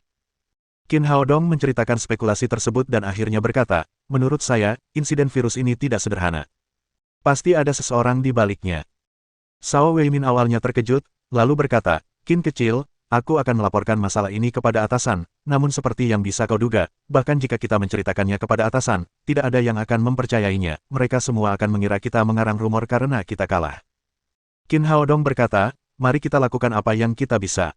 Qin Haodong menceritakan spekulasi tersebut dan akhirnya berkata, menurut saya, insiden virus ini tidak sederhana. Pasti ada seseorang di baliknya. Sao Weimin awalnya terkejut, lalu berkata, Qin kecil, aku akan melaporkan masalah ini kepada atasan, namun seperti yang bisa kau duga, bahkan jika kita menceritakannya kepada atasan, tidak ada yang akan mempercayainya, mereka semua akan mengira kita mengarang rumor karena kita kalah. Qin Haodong berkata, mari kita lakukan apa yang kita bisa.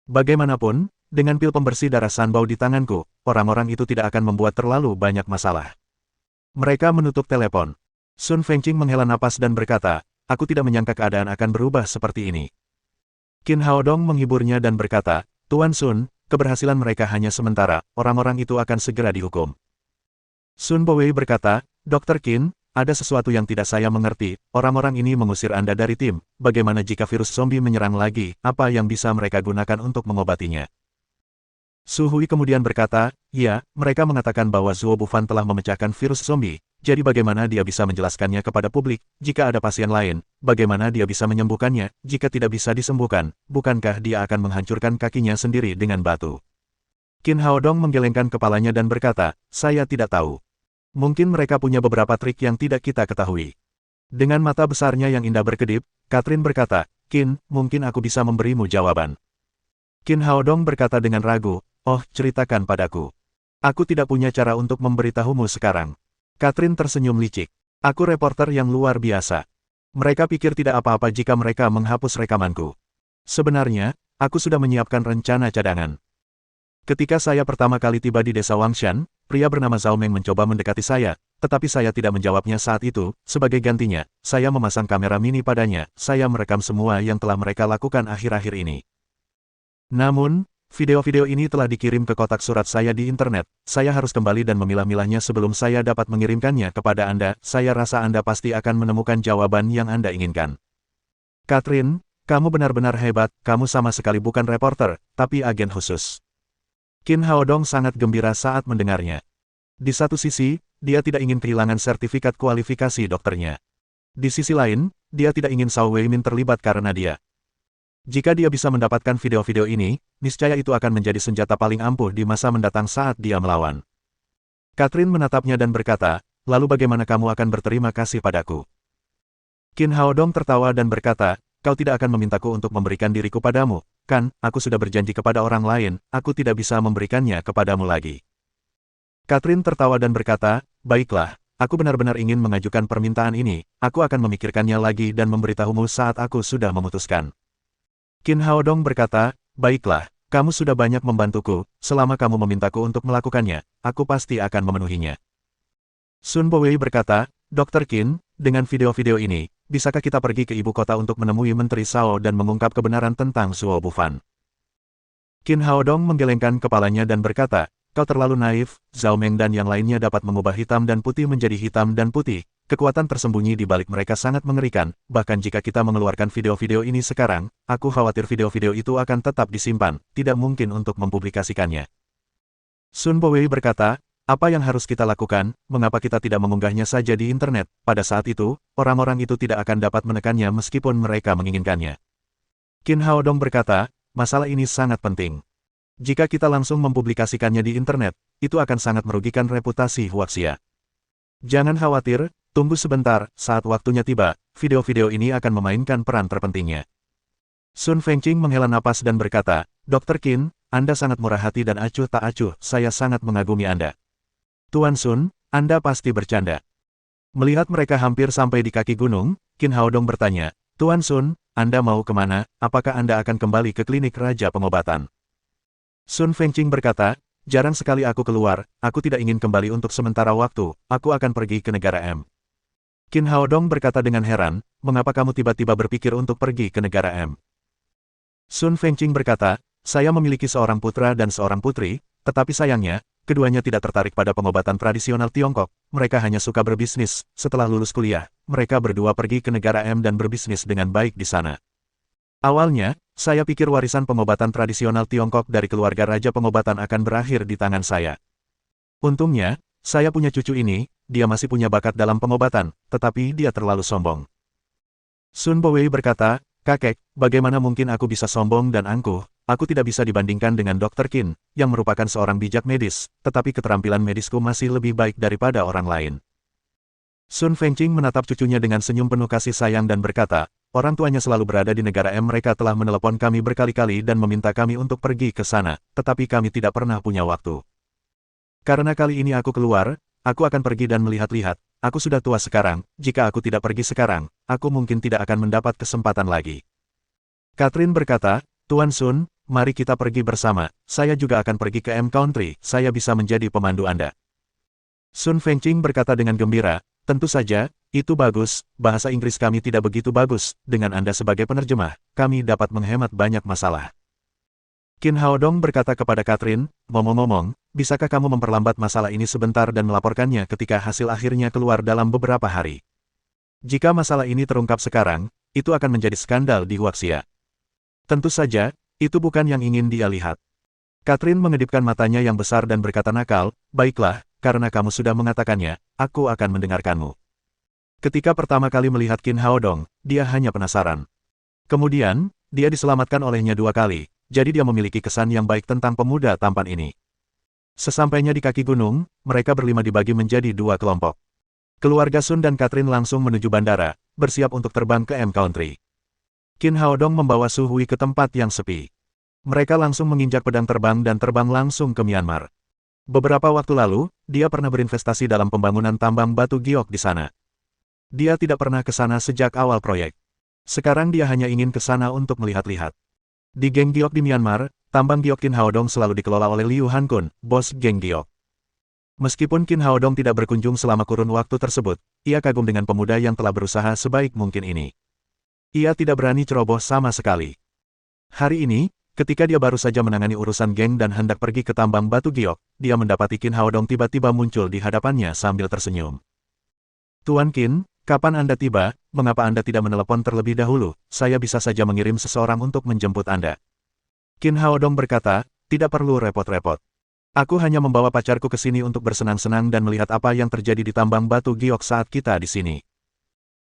Bagaimanapun, dengan pil pembersih darah Sanbao di tanganku, orang-orang itu tidak akan membuat terlalu banyak masalah. Mereka menutup telepon. Sun Fengqing menghela napas dan berkata, aku tidak menyangka keadaan akan berubah seperti ini. Qin Haodong menghiburnya dan berkata, Tuan Sun, keberhasilan mereka hanya sementara, orang-orang itu akan segera dihukum. Sun Bowei berkata, Dr. Qin, ada sesuatu yang tidak saya mengerti, orang-orang ini mengusir Anda dari tim, bagaimana jika virus zombie menyerang lagi, apa yang bisa mereka gunakan untuk mengobatinya? Su Hui kemudian berkata, ya, mereka mengatakan bahwa Zuo Bufan telah memecahkan virus zombie, jadi bagaimana dia bisa menjelaskannya kepada publik, jika ada pasien lain, bagaimana dia bisa menyembuhkannya, jika tidak bisa disembuhkan, bukankah dia akan menghancurkan kakinya sendiri dengan batu? Qin Haodong menggelengkan kepalanya dan berkata, saya tidak tahu. Mungkin mereka punya beberapa trik yang tidak kita ketahui. Dengan mata besarnya yang indah berkedip, Catherine berkata, Qin, mungkin aku bisa memberimu jawaban. Qin Haodong berkata dengan ragu, oh, ceritakan padaku. Aku tidak punya cara untuk memberitahumu sekarang. Catherine tersenyum licik. Aku reporter yang luar biasa. Mereka pikir tidak apa-apa jika mereka menghapus rekamanku. Sebenarnya, aku sudah menyiapkan rencana cadangan. Ketika saya pertama kali tiba di desa Wangshan, pria bernama Zhao Meng mencoba mendekati saya, tetapi saya tidak menjawabnya saat itu. Sebagai gantinya, saya memasang kamera mini padanya, saya merekam semua yang telah mereka lakukan akhir-akhir ini. Namun, video-video ini telah dikirim ke kotak surat saya di internet, saya harus kembali dan memilah-milahnya sebelum saya dapat mengirimkannya kepada Anda, saya rasa Anda pasti akan menemukan jawaban yang Anda inginkan. Catherine, kamu benar-benar hebat, kamu sama sekali bukan reporter, tapi agen khusus. Qin Haodong sangat gembira saat mendengarnya. Di satu sisi, dia tidak ingin kehilangan sertifikat kualifikasi dokternya. Di sisi lain, dia tidak ingin Sao Weimin terlibat karena dia. Jika dia bisa mendapatkan video-video ini, niscaya itu akan menjadi senjata paling ampuh di masa mendatang saat dia melawan. Catherine menatapnya dan berkata, lalu bagaimana kamu akan berterima kasih padaku? Qin Haodong tertawa dan berkata, kau tidak akan memintaku untuk memberikan diriku padamu, kan, aku sudah berjanji kepada orang lain, aku tidak bisa memberikannya kepadamu lagi. Catherine tertawa dan berkata, baiklah, aku benar-benar ingin mengajukan permintaan ini, aku akan memikirkannya lagi dan memberitahumu saat aku sudah memutuskan. Qin Haodong berkata, baiklah, kamu sudah banyak membantuku, selama kamu memintaku untuk melakukannya, aku pasti akan memenuhinya. Sun Bowei berkata, Dr. Qin, dengan video-video ini, bisakah kita pergi ke ibu kota untuk menemui Menteri Sao dan mengungkap kebenaran tentang Zuo Bufan? Qin Haodong menggelengkan kepalanya dan berkata, kau terlalu naif, Zhao Meng dan yang lainnya dapat mengubah hitam dan putih menjadi hitam dan putih. Kekuatan tersembunyi di balik mereka sangat mengerikan, bahkan jika kita mengeluarkan video-video ini sekarang, aku khawatir video-video itu akan tetap disimpan, tidak mungkin untuk mempublikasikannya. Sun Bowei berkata, apa yang harus kita lakukan, mengapa kita tidak mengunggahnya saja di internet, pada saat itu, orang-orang itu tidak akan dapat menekannya meskipun mereka menginginkannya. Qin Haodong berkata, masalah ini sangat penting. Jika kita langsung mempublikasikannya di internet, itu akan sangat merugikan reputasi Huaxia. Jangan khawatir, tunggu sebentar, saat waktunya tiba, video-video ini akan memainkan peran terpentingnya. Sun Fengqing menghela napas dan berkata, Dr. Qin, Anda sangat murah hati dan acuh tak acuh, saya sangat mengagumi Anda. Tuan Sun, Anda pasti bercanda. Melihat mereka hampir sampai di kaki gunung, Qin Haodong bertanya, Tuan Sun, Anda mau kemana? Apakah Anda akan kembali ke klinik Raja Pengobatan? Sun Fengqing berkata, jarang sekali aku keluar, aku tidak ingin kembali untuk sementara waktu, aku akan pergi ke negara M. Qin Haodong berkata dengan heran, mengapa kamu tiba-tiba berpikir untuk pergi ke negara M? Sun Fengqing berkata, saya memiliki seorang putra dan seorang putri, tetapi sayangnya, keduanya tidak tertarik pada pengobatan tradisional Tiongkok, mereka hanya suka berbisnis. Setelah lulus kuliah, mereka berdua pergi ke negara M dan berbisnis dengan baik di sana. Awalnya, saya pikir warisan pengobatan tradisional Tiongkok dari keluarga Raja Pengobatan akan berakhir di tangan saya. Untungnya, saya punya cucu ini, dia masih punya bakat dalam pengobatan, tetapi dia terlalu sombong. Sun Bowei berkata, kakek, bagaimana mungkin aku bisa sombong dan angkuh? Aku tidak bisa dibandingkan dengan Dr. Qin, yang merupakan seorang bijak medis, tetapi keterampilan medisku masih lebih baik daripada orang lain. Sun Fengqing menatap cucunya dengan senyum penuh kasih sayang dan berkata, orang tuanya selalu berada di negara M. Mereka telah menelepon kami berkali-kali dan meminta kami untuk pergi ke sana, tetapi kami tidak pernah punya waktu. Karena kali ini aku keluar, aku akan pergi dan melihat-lihat. Aku sudah tua sekarang, jika aku tidak pergi sekarang, aku mungkin tidak akan mendapat kesempatan lagi. Catherine berkata, Tuan Sun, mari kita pergi bersama, saya juga akan pergi ke M Country, saya bisa menjadi pemandu Anda. Sun Fengqing berkata dengan gembira, tentu saja, itu bagus, bahasa Inggris kami tidak begitu bagus, dengan Anda sebagai penerjemah, kami dapat menghemat banyak masalah. Qin Haodong berkata kepada Catherine, ngomong-ngomong, bisakah kamu memperlambat masalah ini sebentar dan melaporkannya ketika hasil akhirnya keluar dalam beberapa hari? Jika masalah ini terungkap sekarang, itu akan menjadi skandal di Huaxia. Tentu saja, itu bukan yang ingin dia lihat. Catherine mengedipkan matanya yang besar dan berkata nakal, baiklah, karena kamu sudah mengatakannya, aku akan mendengarkanmu. Ketika pertama kali melihat Qin Haodong, dia hanya penasaran. Kemudian, dia diselamatkan olehnya 2 kali, jadi dia memiliki kesan yang baik tentang pemuda tampan ini. Sesampainya di kaki gunung, mereka berlima dibagi menjadi 2 kelompok. Keluarga Sun dan Catherine langsung menuju bandara, bersiap untuk terbang ke M Country. Qin Haodong membawa Su Hui ke tempat yang sepi. Mereka langsung menginjak pedang terbang dan terbang langsung ke Myanmar. Beberapa waktu lalu, dia pernah berinvestasi dalam pembangunan tambang batu giok di sana. Dia tidak pernah ke sana sejak awal proyek. Sekarang dia hanya ingin ke sana untuk melihat-lihat. Di geng giok di Myanmar, tambang giok Qin Haodong selalu dikelola oleh Liu Hankun, bos geng giok. Meskipun Qin Haodong tidak berkunjung selama kurun waktu tersebut, ia kagum dengan pemuda yang telah berusaha sebaik mungkin ini. Ia tidak berani ceroboh sama sekali. Hari ini, ketika dia baru saja menangani urusan geng dan hendak pergi ke tambang batu giok, dia mendapati Qin Haodong tiba-tiba muncul di hadapannya sambil tersenyum. Tuan Qin, kapan Anda tiba? Mengapa Anda tidak menelepon terlebih dahulu? Saya bisa saja mengirim seseorang untuk menjemput Anda. Qin Haodong berkata, tidak perlu repot-repot. Aku hanya membawa pacarku ke sini untuk bersenang-senang dan melihat apa yang terjadi di tambang batu giok saat kita di sini.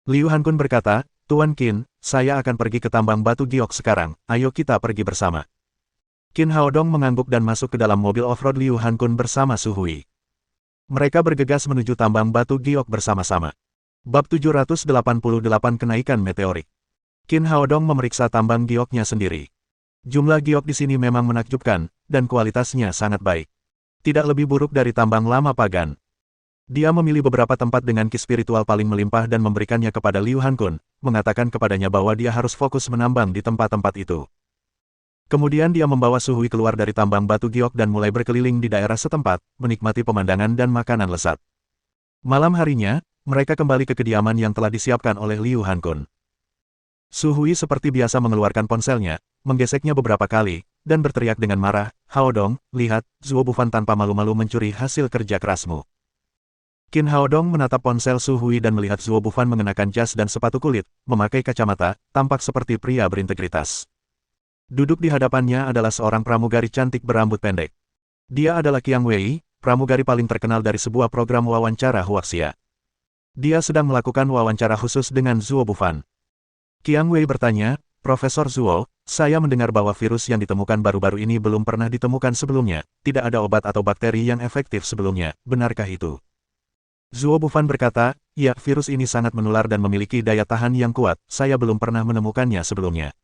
Liu Hankun berkata, Tuan Qin, saya akan pergi ke tambang batu giok sekarang, ayo kita pergi bersama. Qin Haodong mengangguk dan masuk ke dalam mobil off-road Liu Hankun bersama Su Hui. Mereka bergegas menuju tambang batu giok bersama-sama. Bab 788 Kenaikan Meteorik. Qin Haodong memeriksa tambang gioknya sendiri. Jumlah giok di sini memang menakjubkan, dan kualitasnya sangat baik. Tidak lebih buruk dari tambang lama pagan. Dia memilih beberapa tempat dengan ki spiritual paling melimpah dan memberikannya kepada Liu Hankun, mengatakan kepadanya bahwa dia harus fokus menambang di tempat-tempat itu. Kemudian dia membawa Su Hui keluar dari tambang batu giok dan mulai berkeliling di daerah setempat, menikmati pemandangan dan makanan lezat. Malam harinya, mereka kembali ke kediaman yang telah disiapkan oleh Liu Hankun. Su Hui seperti biasa mengeluarkan ponselnya, menggeseknya beberapa kali, dan berteriak dengan marah, Haodong, lihat, Zuo Bufan tanpa malu-malu mencuri hasil kerja kerasmu. Qin Haodong menatap ponsel Su Hui dan melihat Zuo Bufan mengenakan jas dan sepatu kulit, memakai kacamata, tampak seperti pria berintegritas. Duduk di hadapannya adalah seorang pramugari cantik berambut pendek. Dia adalah Qiang Wei, pramugari paling terkenal dari sebuah program wawancara Huaxia. Dia sedang melakukan wawancara khusus dengan Zuo Bufan. Qiang Wei bertanya, Profesor Zuo, saya mendengar bahwa virus yang ditemukan baru-baru ini belum pernah ditemukan sebelumnya, tidak ada obat atau bakteri yang efektif sebelumnya, benarkah itu? Zuo Bufan berkata, ya, virus ini sangat menular dan memiliki daya tahan yang kuat, saya belum pernah menemukannya sebelumnya.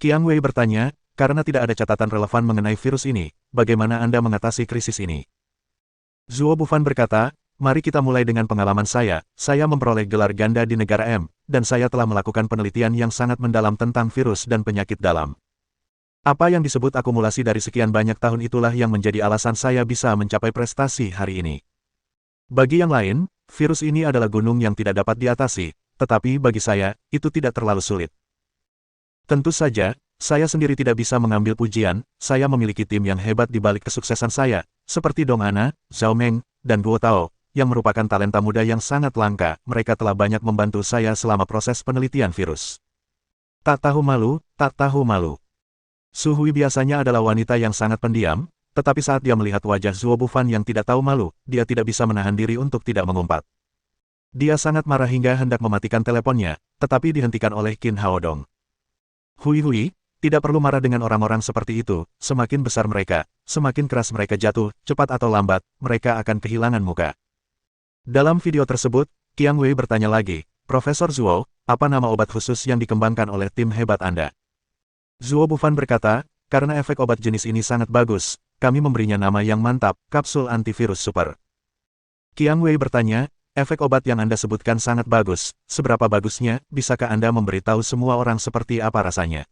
Qiang Wei bertanya, karena tidak ada catatan relevan mengenai virus ini, bagaimana Anda mengatasi krisis ini? Zuo Bufan berkata, Mari kita mulai dengan pengalaman saya. Saya memperoleh gelar ganda di negara M, dan saya telah melakukan penelitian yang sangat mendalam tentang virus dan penyakit dalam. Apa yang disebut akumulasi dari sekian banyak tahun itulah yang menjadi alasan saya bisa mencapai prestasi hari ini. Bagi yang lain, virus ini adalah gunung yang tidak dapat diatasi, tetapi bagi saya, itu tidak terlalu sulit. Tentu saja, saya sendiri tidak bisa mengambil pujian, saya memiliki tim yang hebat di balik kesuksesan saya, seperti Dong Ana, Zhao Meng, dan Guo Tao, yang merupakan talenta muda yang sangat langka. Mereka telah banyak membantu saya selama proses penelitian virus. Tak tahu malu, tak tahu malu. Su Hui biasanya adalah wanita yang sangat pendiam, tetapi saat dia melihat wajah Zuo Bufan yang tidak tahu malu, dia tidak bisa menahan diri untuk tidak mengumpat. Dia sangat marah hingga hendak mematikan teleponnya, tetapi dihentikan oleh Qin Haodong. Hui, tidak perlu marah dengan orang-orang seperti itu, semakin besar mereka, semakin keras mereka jatuh, cepat atau lambat, mereka akan kehilangan muka. Dalam video tersebut, Qiang Wei bertanya lagi, Profesor Zuo, apa nama obat khusus yang dikembangkan oleh tim hebat Anda? Zuo Bufan berkata, karena efek obat jenis ini sangat bagus, kami memberinya nama yang mantap, kapsul antivirus super. Qiang Wei bertanya, efek obat yang Anda sebutkan sangat bagus, seberapa bagusnya, bisakah Anda memberitahu semua orang seperti apa rasanya?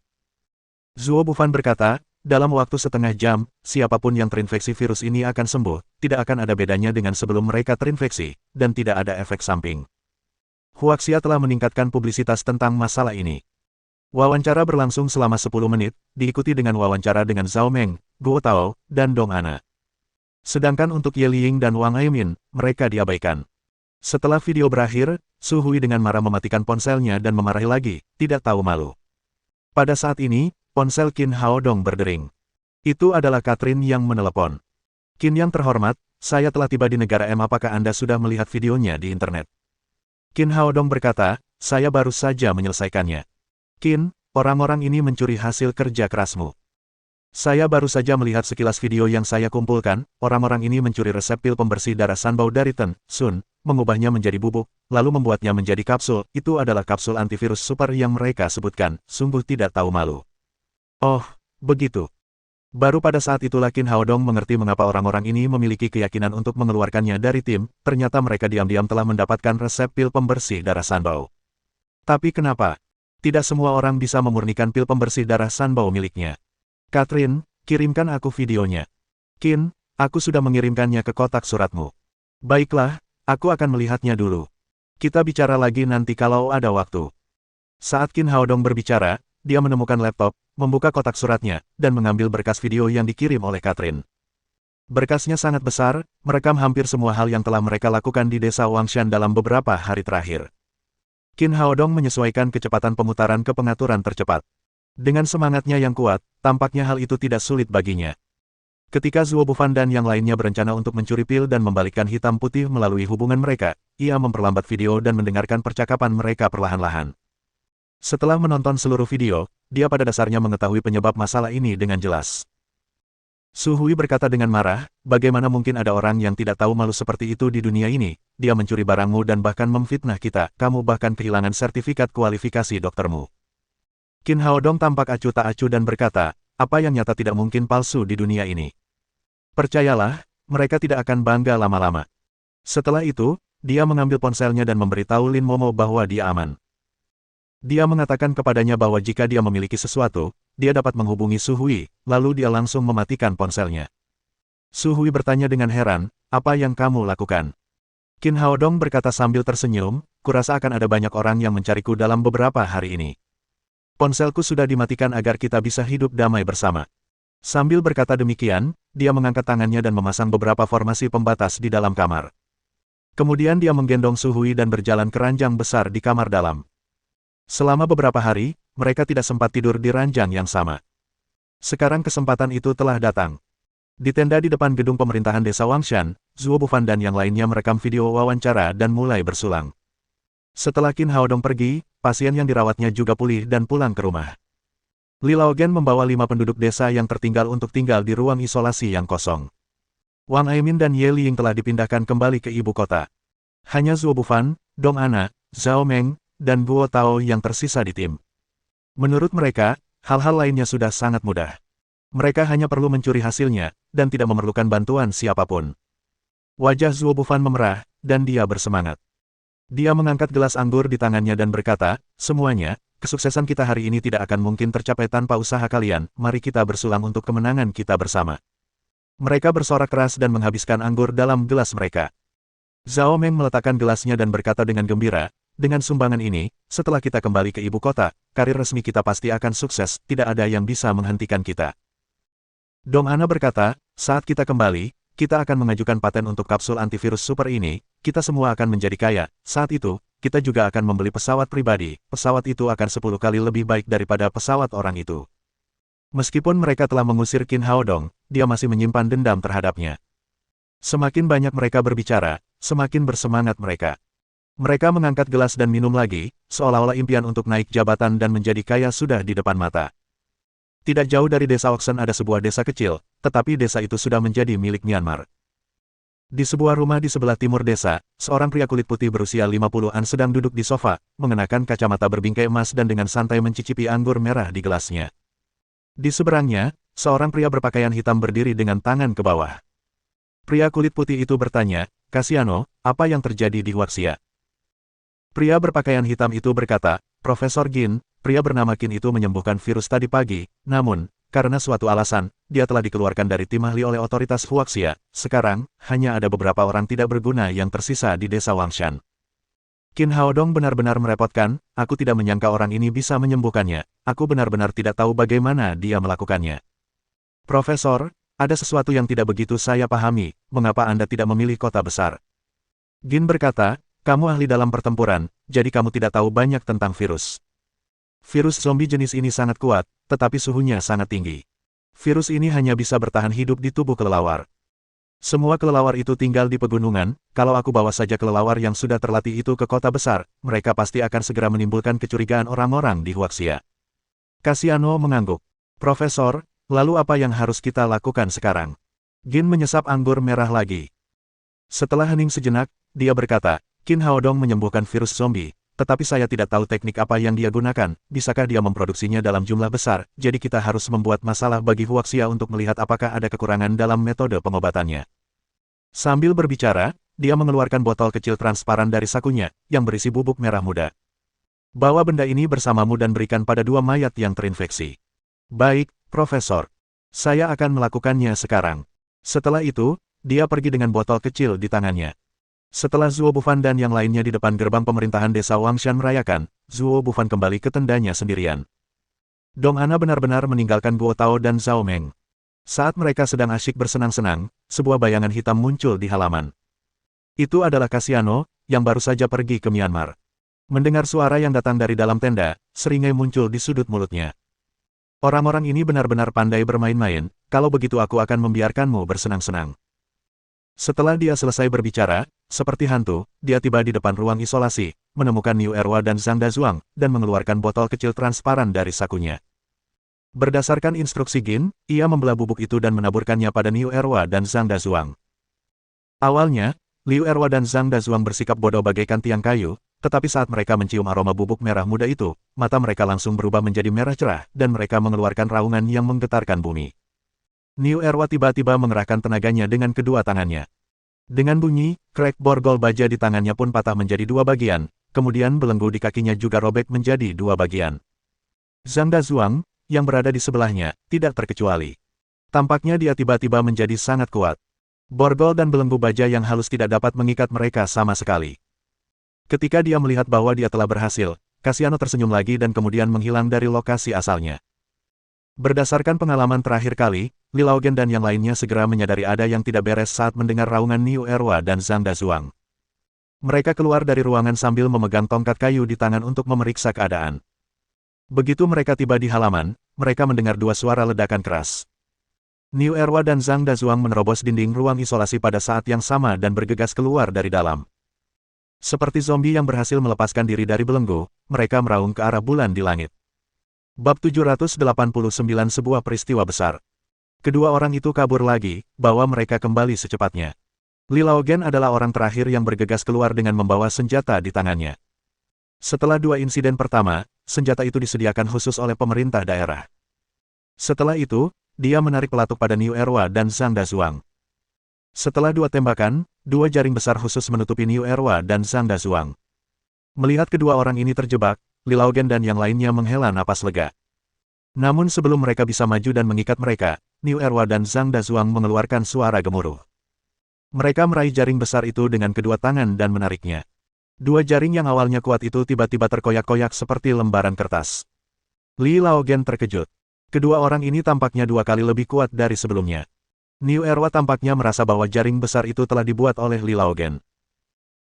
Zuo Bufan berkata, dalam waktu setengah jam, siapapun yang terinfeksi virus ini akan sembuh, tidak akan ada bedanya dengan sebelum mereka terinfeksi, dan tidak ada efek samping. Huaxia telah meningkatkan publisitas tentang masalah ini. Wawancara berlangsung selama 10 menit, diikuti dengan wawancara dengan Zhao Meng, Guo Tao, dan Dong Ana. Sedangkan untuk Ye Liying dan Wang Aimin, mereka diabaikan. Setelah video berakhir, Su Hui dengan marah mematikan ponselnya dan memarahi lagi, tidak tahu malu. Pada saat ini, ponsel Qin Haodong berdering. Itu adalah Catherine yang menelepon. Qin yang terhormat, saya telah tiba di negara M. Apakah Anda sudah melihat videonya di internet? Qin Haodong berkata, saya baru saja menyelesaikannya. Qin, orang-orang ini mencuri hasil kerja kerasmu. Saya baru saja melihat sekilas video yang saya kumpulkan, orang-orang ini mencuri resep pil pembersih darah Sanbao dari Ten Sun, mengubahnya menjadi bubuk, lalu membuatnya menjadi kapsul. Itu adalah kapsul antivirus super yang mereka sebutkan, sungguh tidak tahu malu. Oh, begitu. Baru pada saat itulah Qin Haodong mengerti mengapa orang-orang ini memiliki keyakinan untuk mengeluarkannya dari tim, ternyata mereka diam-diam telah mendapatkan resep pil pembersih darah Sanbao. Tapi kenapa? Tidak semua orang bisa memurnikan pil pembersih darah Sanbao miliknya. Catherine, kirimkan aku videonya. Qin, aku sudah mengirimkannya ke kotak suratmu. Baiklah, aku akan melihatnya dulu. Kita bicara lagi nanti kalau ada waktu. Saat Qin Haodong berbicara, dia menemukan laptop, membuka kotak suratnya, dan mengambil berkas video yang dikirim oleh Catherine. Berkasnya sangat besar, merekam hampir semua hal yang telah mereka lakukan di desa Wangshan dalam beberapa hari terakhir. Qin Haodong menyesuaikan kecepatan pemutaran ke pengaturan tercepat. Dengan semangatnya yang kuat, tampaknya hal itu tidak sulit baginya. Ketika Zuo Bufan dan yang lainnya berencana untuk mencuri pil dan membalikkan hitam putih melalui hubungan mereka, ia memperlambat video dan mendengarkan percakapan mereka perlahan-lahan. Setelah menonton seluruh video, dia pada dasarnya mengetahui penyebab masalah ini dengan jelas. Su Hui berkata dengan marah, bagaimana mungkin ada orang yang tidak tahu malu seperti itu di dunia ini, dia mencuri barangmu dan bahkan memfitnah kita, kamu bahkan kehilangan sertifikat kualifikasi doktermu. Qin Haodong tampak acuh tak acuh dan berkata, apa yang nyata tidak mungkin palsu di dunia ini. Percayalah, mereka tidak akan bangga lama-lama. Setelah itu, dia mengambil ponselnya dan memberitahu Lin Momo bahwa dia aman. Dia mengatakan kepadanya bahwa jika dia memiliki sesuatu, dia dapat menghubungi Su Hui, lalu dia langsung mematikan ponselnya. Su Hui bertanya dengan heran, apa yang kamu lakukan? Qin Haodong berkata sambil tersenyum, kurasa akan ada banyak orang yang mencariku dalam beberapa hari ini. Ponselku sudah dimatikan agar kita bisa hidup damai bersama. Sambil berkata demikian, dia mengangkat tangannya dan memasang beberapa formasi pembatas di dalam kamar. Kemudian dia menggendong Su Hui dan berjalan ke ranjang besar di kamar dalam. Selama beberapa hari, mereka tidak sempat tidur di ranjang yang sama. Sekarang kesempatan itu telah datang. Di tenda di depan gedung pemerintahan desa Wangshan, Zuo Bufan dan yang lainnya merekam video wawancara dan mulai bersulang. Setelah Qin Haodong pergi, pasien yang dirawatnya juga pulih dan pulang ke rumah. Li Laogen membawa 5 penduduk desa yang tertinggal untuk tinggal di ruang isolasi yang kosong. Wang Aimin dan Ye Liying telah dipindahkan kembali ke ibu kota. Hanya Zuo Bufan, Dong Ana, Zhao Meng, dan Guo Tao yang tersisa di tim. Menurut mereka, hal-hal lainnya sudah sangat mudah. Mereka hanya perlu mencuri hasilnya, dan tidak memerlukan bantuan siapapun. Wajah Zuo Bufan memerah, dan dia bersemangat. Dia mengangkat gelas anggur di tangannya dan berkata, semuanya, kesuksesan kita hari ini tidak akan mungkin tercapai tanpa usaha kalian, mari kita bersulang untuk kemenangan kita bersama. Mereka bersorak keras dan menghabiskan anggur dalam gelas mereka. Zhao Meng meletakkan gelasnya dan berkata dengan gembira, dengan sumbangan ini, setelah kita kembali ke ibu kota, karir resmi kita pasti akan sukses, tidak ada yang bisa menghentikan kita. Dong Ana berkata, saat kita kembali, kita akan mengajukan paten untuk kapsul antivirus super ini, kita semua akan menjadi kaya, saat itu, kita juga akan membeli pesawat pribadi, pesawat itu akan 10 kali lebih baik daripada pesawat orang itu. Meskipun mereka telah mengusir Qin Hao Dong, dia masih menyimpan dendam terhadapnya. Semakin banyak mereka berbicara, semakin bersemangat mereka. Mereka mengangkat gelas dan minum lagi, seolah-olah impian untuk naik jabatan dan menjadi kaya sudah di depan mata. Tidak jauh dari desa Oxen ada sebuah desa kecil, tetapi desa itu sudah menjadi milik Myanmar. Di sebuah rumah di sebelah timur desa, seorang pria kulit putih berusia 50-an sedang duduk di sofa, mengenakan kacamata berbingkai emas dan dengan santai mencicipi anggur merah di gelasnya. Di seberangnya, seorang pria berpakaian hitam berdiri dengan tangan ke bawah. Pria kulit putih itu bertanya, Kasiano, apa yang terjadi di Huaxia? Pria berpakaian hitam itu berkata, Profesor Gin, pria bernama Qin itu menyembuhkan virus tadi pagi, namun, karena suatu alasan, dia telah dikeluarkan dari tim ahli oleh otoritas Huaxia. Sekarang, hanya ada beberapa orang tidak berguna yang tersisa di desa Wangshan. Qin Hao Dong benar-benar merepotkan, aku tidak menyangka orang ini bisa menyembuhkannya, aku benar-benar tidak tahu bagaimana dia melakukannya. Profesor, ada sesuatu yang tidak begitu saya pahami, mengapa Anda tidak memilih kota besar? Gin berkata, kamu ahli dalam pertempuran, jadi kamu tidak tahu banyak tentang virus. Virus zombie jenis ini sangat kuat, tetapi suhunya sangat tinggi. Virus ini hanya bisa bertahan hidup di tubuh kelelawar. Semua kelelawar itu tinggal di pegunungan, kalau aku bawa saja kelelawar yang sudah terlatih itu ke kota besar, mereka pasti akan segera menimbulkan kecurigaan orang-orang di Huaxia. Kasiano mengangguk. Profesor, lalu apa yang harus kita lakukan sekarang? Gin menyesap anggur merah lagi. Setelah hening sejenak, dia berkata, Qin Hao Dong menyembuhkan virus zombie, tetapi saya tidak tahu teknik apa yang dia gunakan, bisakah dia memproduksinya dalam jumlah besar, jadi kita harus membuat masalah bagi Huaxia untuk melihat apakah ada kekurangan dalam metode pengobatannya. Sambil berbicara, dia mengeluarkan botol kecil transparan dari sakunya, yang berisi bubuk merah muda. Bawa benda ini bersamamu dan berikan pada 2 mayat yang terinfeksi. Baik, Profesor. Saya akan melakukannya sekarang. Setelah itu, dia pergi dengan botol kecil di tangannya. Setelah Zuo Bufan dan yang lainnya di depan gerbang pemerintahan desa Wangshan merayakan, Zuo Bufan kembali ke tendanya sendirian. Dong Ana benar-benar meninggalkan Guo Tao dan Zhao Meng. Saat mereka sedang asyik bersenang-senang, sebuah bayangan hitam muncul di halaman. Itu adalah Kasiano, yang baru saja pergi ke Myanmar. Mendengar suara yang datang dari dalam tenda, seringai muncul di sudut mulutnya. Orang-orang ini benar-benar pandai bermain-main, kalau begitu aku akan membiarkanmu bersenang-senang. Setelah dia selesai berbicara, seperti hantu, dia tiba di depan ruang isolasi, menemukan Niu Erwa dan Zhang Dazuang, dan mengeluarkan botol kecil transparan dari sakunya. Berdasarkan instruksi Gin, ia membelah bubuk itu dan menaburkannya pada Niu Erwa dan Zhang Dazuang. Awalnya, Liu Erwa dan Zhang Dazuang bersikap bodoh bagaikan tiang kayu, tetapi saat mereka mencium aroma bubuk merah muda itu, mata mereka langsung berubah menjadi merah cerah, dan mereka mengeluarkan raungan yang menggetarkan bumi. Niu Erwa tiba-tiba mengerahkan tenaganya dengan kedua tangannya. Dengan bunyi, krek borgol baja di tangannya pun patah menjadi 2 bagian, kemudian belenggu di kakinya juga robek menjadi 2 bagian. Zhang Dazuang, yang berada di sebelahnya, tidak terkecuali. Tampaknya dia tiba-tiba menjadi sangat kuat. Borgol dan belenggu baja yang halus tidak dapat mengikat mereka sama sekali. Ketika dia melihat bahwa dia telah berhasil, Kasiano tersenyum lagi dan kemudian menghilang dari lokasi asalnya. Berdasarkan pengalaman terakhir kali, Li Laogen dan yang lainnya segera menyadari ada yang tidak beres saat mendengar raungan Niu Erwa dan Zhang Dazuang. Mereka keluar dari ruangan sambil memegang tongkat kayu di tangan untuk memeriksa keadaan. Begitu mereka tiba di halaman, mereka mendengar 2 suara ledakan keras. Niu Erwa dan Zhang Dazuang menerobos dinding ruang isolasi pada saat yang sama dan bergegas keluar dari dalam. Seperti zombie yang berhasil melepaskan diri dari belenggu, mereka meraung ke arah bulan di langit. Bab 789 sebuah peristiwa besar. Kedua orang itu kabur lagi, bawa mereka kembali secepatnya. Li Laogen adalah orang terakhir yang bergegas keluar dengan membawa senjata di tangannya. Setelah 2 insiden pertama, senjata itu disediakan khusus oleh pemerintah daerah. Setelah itu, dia menarik pelatuk pada Niu Erwa dan Zhang Dazuang. Setelah 2 tembakan, 2 jaring besar khusus menutupi Niu Erwa dan Zhang Dazuang. Melihat kedua orang ini terjebak, Li Laogen dan yang lainnya menghela napas lega. Namun sebelum mereka bisa maju dan mengikat mereka, Niu Erwa dan Zhang Dazuang mengeluarkan suara gemuruh. Mereka meraih jaring besar itu dengan kedua tangan dan menariknya. 2 jaring yang awalnya kuat itu tiba-tiba terkoyak-koyak seperti lembaran kertas. Li Laogen terkejut. Kedua orang ini tampaknya 2 kali lebih kuat dari sebelumnya. Niu Erwa tampaknya merasa bahwa jaring besar itu telah dibuat oleh Li Laogen.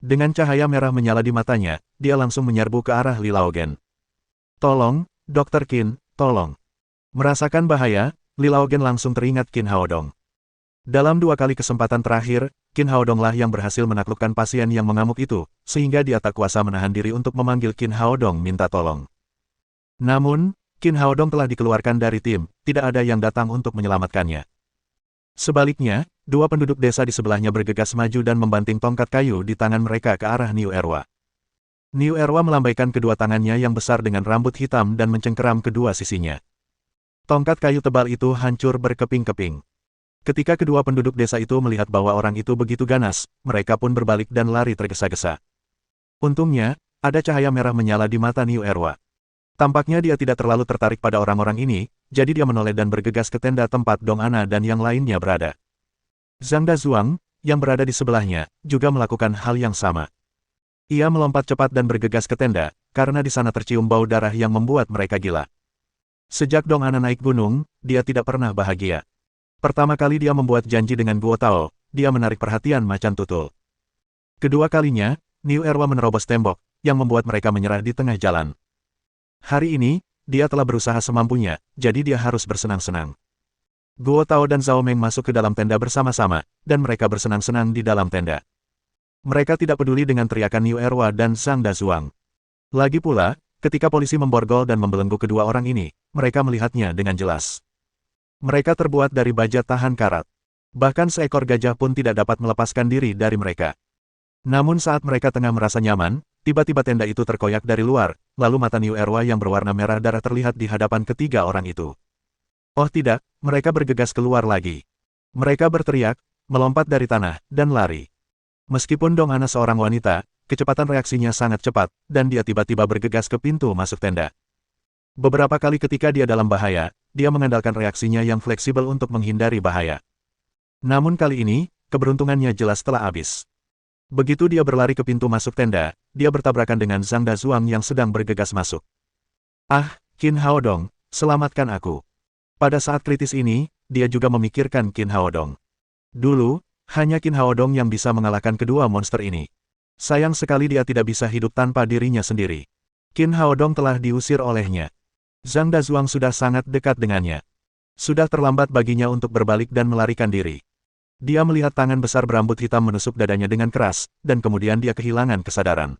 Dengan cahaya merah menyala di matanya, dia langsung menyerbu ke arah Li Laogen. "Tolong, Dr. Qin, tolong." Merasakan bahaya, Li Laogen langsung teringat Qin Haodong. Dalam 2 kali kesempatan terakhir, Qin Haodong lah yang berhasil menaklukkan pasien yang mengamuk itu, sehingga dia tak kuasa menahan diri untuk memanggil Qin Haodong minta tolong. Namun, Qin Haodong telah dikeluarkan dari tim, tidak ada yang datang untuk menyelamatkannya. Sebaliknya, 2 penduduk desa di sebelahnya bergegas maju dan membanting tongkat kayu di tangan mereka ke arah Niu Erwa. Niu Erwa melambaikan kedua tangannya yang besar dengan rambut hitam dan mencengkeram kedua sisinya. Tongkat kayu tebal itu hancur berkeping-keping. Ketika kedua penduduk desa itu melihat bahwa orang itu begitu ganas, mereka pun berbalik dan lari tergesa-gesa. Untungnya, ada cahaya merah menyala di mata Niu Erwa. Tampaknya dia tidak terlalu tertarik pada orang-orang ini, jadi dia menoleh dan bergegas ke tenda tempat Dong Ana dan yang lainnya berada. Zhang Dazuang, yang berada di sebelahnya, juga melakukan hal yang sama. Ia melompat cepat dan bergegas ke tenda, karena di sana tercium bau darah yang membuat mereka gila. Sejak Dong Ana naik gunung, dia tidak pernah bahagia. Pertama kali dia membuat janji dengan Guo Tao, dia menarik perhatian macan tutul. Kedua kalinya, Niu Erwa menerobos tembok, yang membuat mereka menyerah di tengah jalan. Hari ini, dia telah berusaha semampunya, jadi dia harus bersenang-senang. Guo Tao dan Zhao Meng masuk ke dalam tenda bersama-sama, dan mereka bersenang-senang di dalam tenda. Mereka tidak peduli dengan teriakan Niu Erwa dan Zhang Dazuang. Lagi pula, ketika polisi memborgol dan membelenggu kedua orang ini, mereka melihatnya dengan jelas. Mereka terbuat dari baja tahan karat. Bahkan seekor gajah pun tidak dapat melepaskan diri dari mereka. Namun saat mereka tengah merasa nyaman, tiba-tiba tenda itu terkoyak dari luar, lalu mata Niu Erwa yang berwarna merah darah terlihat di hadapan ketiga orang itu. Oh tidak, mereka bergegas keluar lagi. Mereka berteriak, melompat dari tanah, dan lari. Meskipun Dong Ana seorang wanita, kecepatan reaksinya sangat cepat, dan dia tiba-tiba bergegas ke pintu masuk tenda. Beberapa kali ketika dia dalam bahaya, dia mengandalkan reaksinya yang fleksibel untuk menghindari bahaya. Namun kali ini, keberuntungannya jelas telah habis. Begitu dia berlari ke pintu masuk tenda, dia bertabrakan dengan Zhang Dazuang yang sedang bergegas masuk. "Ah, Qin Haodong, selamatkan aku." Pada saat kritis ini, dia juga memikirkan Qin Haodong. Dulu, hanya Qin Haodong yang bisa mengalahkan kedua monster ini. Sayang sekali dia tidak bisa hidup tanpa dirinya sendiri. Qin Haodong telah diusir olehnya. Zhang Dazuang sudah sangat dekat dengannya. Sudah terlambat baginya untuk berbalik dan melarikan diri. Dia melihat tangan besar berambut hitam menusuk dadanya dengan keras, dan kemudian dia kehilangan kesadaran.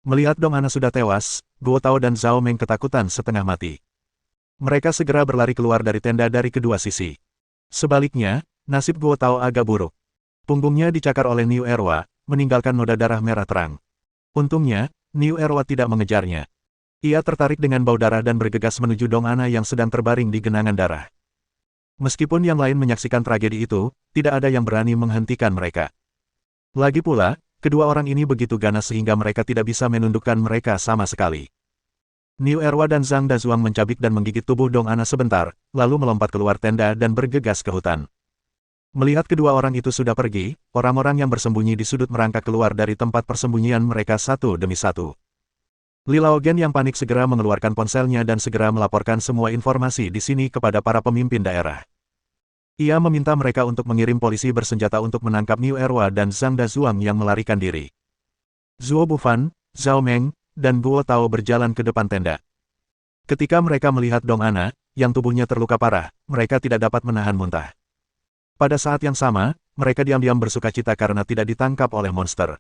Melihat Dong Ana sudah tewas, Guo Tao dan Zhao Meng ketakutan setengah mati. Mereka segera berlari keluar dari tenda dari kedua sisi. Sebaliknya, nasib Guo Tao agak buruk. Punggungnya dicakar oleh Niu Erwa, meninggalkan noda darah merah terang. Untungnya, Niu Erwa tidak mengejarnya. Ia tertarik dengan bau darah dan bergegas menuju Dong Ana yang sedang terbaring di genangan darah. Meskipun yang lain menyaksikan tragedi itu, tidak ada yang berani menghentikan mereka. Lagi pula, kedua orang ini begitu ganas sehingga mereka tidak bisa menundukkan mereka sama sekali. Niu Erwa dan Zhang Dazuang mencabik dan menggigit tubuh Dong Ana sebentar, lalu melompat keluar tenda dan bergegas ke hutan. Melihat kedua orang itu sudah pergi, orang-orang yang bersembunyi di sudut merangkak keluar dari tempat persembunyian mereka satu demi satu. Li Laogen yang panik segera mengeluarkan ponselnya dan segera melaporkan semua informasi di sini kepada para pemimpin daerah. Ia meminta mereka untuk mengirim polisi bersenjata untuk menangkap Niu Erwa dan Zhang Dazuang yang melarikan diri. Zuo Bufan, Zhao Meng, dan Guo Tao berjalan ke depan tenda. Ketika mereka melihat Dong Ana, yang tubuhnya terluka parah, mereka tidak dapat menahan muntah. Pada saat yang sama, mereka diam-diam bersukacita karena tidak ditangkap oleh monster.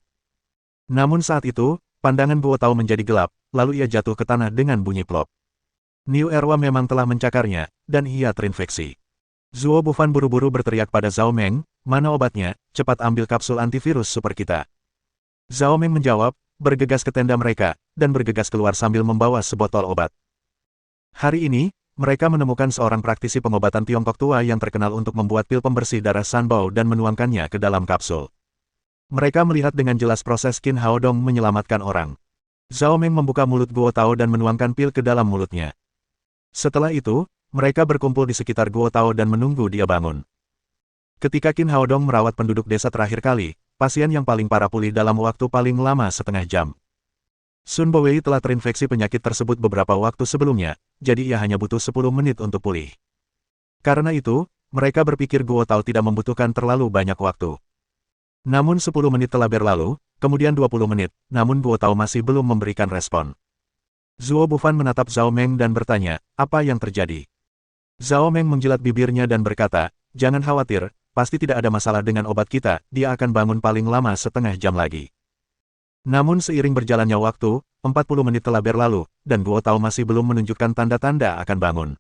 Namun saat itu, pandangan Guo Tao menjadi gelap, lalu ia jatuh ke tanah dengan bunyi plop. Niu Erwa memang telah mencakarnya, dan ia terinfeksi. Zuo Bufan buru-buru berteriak pada Zhao Meng, "Mana obatnya, cepat ambil kapsul antivirus super kita." Zhao Meng menjawab, bergegas ke tenda mereka, dan bergegas keluar sambil membawa sebotol obat. Hari ini, mereka menemukan seorang praktisi pengobatan Tiongkok tua yang terkenal untuk membuat pil pembersih darah Sanbao dan menuangkannya ke dalam kapsul. Mereka melihat dengan jelas proses Qin Haodong menyelamatkan orang. Zhao Meng membuka mulut Guo Tao dan menuangkan pil ke dalam mulutnya. Setelah itu, mereka berkumpul di sekitar Guo Tao dan menunggu dia bangun. Ketika Qin Haodong merawat penduduk desa terakhir kali, pasien yang paling parah pulih dalam waktu paling lama setengah jam. Sun Bowei telah terinfeksi penyakit tersebut beberapa waktu sebelumnya, jadi ia hanya butuh 10 menit untuk pulih. Karena itu, mereka berpikir Guo Tao tidak membutuhkan terlalu banyak waktu. Namun 10 menit telah berlalu, kemudian 20 menit, namun Guo Tao masih belum memberikan respon. Zhuo Bufan menatap Zhao Meng dan bertanya, apa yang terjadi? Zhao Meng menjilat bibirnya dan berkata, jangan khawatir, pasti tidak ada masalah dengan obat kita, dia akan bangun paling lama setengah jam lagi. Namun seiring berjalannya waktu, 40 menit telah berlalu, dan Guo Tao masih belum menunjukkan tanda-tanda akan bangun.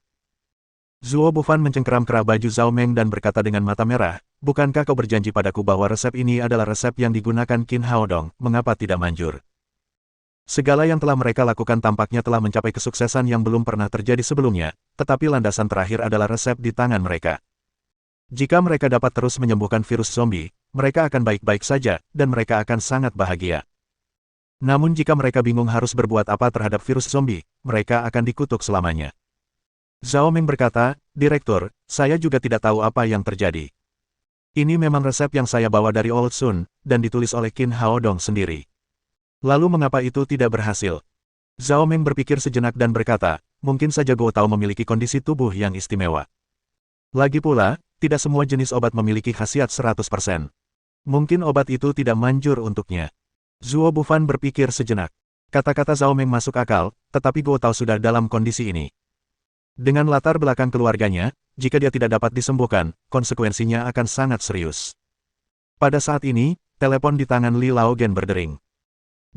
Zhuo Bufan mencengkeram kerah baju Zhao Meng dan berkata dengan mata merah, bukankah kau berjanji padaku bahwa resep ini adalah resep yang digunakan Qin Haodong, mengapa tidak manjur? Segala yang telah mereka lakukan tampaknya telah mencapai kesuksesan yang belum pernah terjadi sebelumnya, tetapi landasan terakhir adalah resep di tangan mereka. Jika mereka dapat terus menyembuhkan virus zombie, mereka akan baik-baik saja, dan mereka akan sangat bahagia. Namun jika mereka bingung harus berbuat apa terhadap virus zombie, mereka akan dikutuk selamanya. Zhao Meng berkata, Direktur, saya juga tidak tahu apa yang terjadi. Ini memang resep yang saya bawa dari Old Sun, dan ditulis oleh Qin Haodong sendiri. Lalu mengapa itu tidak berhasil? Zhao Meng berpikir sejenak dan berkata, mungkin saja Guo Tao memiliki kondisi tubuh yang istimewa. Lagi pula, tidak semua jenis obat memiliki khasiat 100%. Mungkin obat itu tidak manjur untuknya. Zhuo Bufan berpikir sejenak. Kata-kata Zhao Meng masuk akal, tetapi Guo Tao sudah dalam kondisi ini. Dengan latar belakang keluarganya, jika dia tidak dapat disembuhkan, konsekuensinya akan sangat serius. Pada saat ini, telepon di tangan Li Laogen berdering.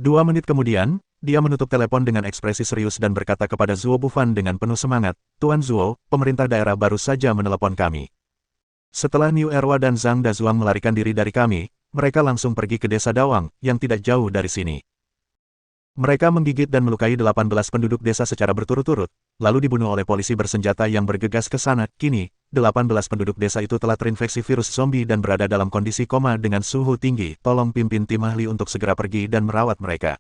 2 menit kemudian, dia menutup telepon dengan ekspresi serius dan berkata kepada Zhuo Bufan dengan penuh semangat, Tuan Zhuo, pemerintah daerah baru saja menelepon kami. Setelah Niu Erwa dan Zhang Dazuang melarikan diri dari kami, mereka langsung pergi ke desa Dawang, yang tidak jauh dari sini. Mereka menggigit dan melukai 18 penduduk desa secara berturut-turut, lalu dibunuh oleh polisi bersenjata yang bergegas ke sana. Kini, 18 penduduk desa itu telah terinfeksi virus zombie dan berada dalam kondisi koma dengan suhu tinggi. Tolong pimpin tim ahli untuk segera pergi dan merawat mereka.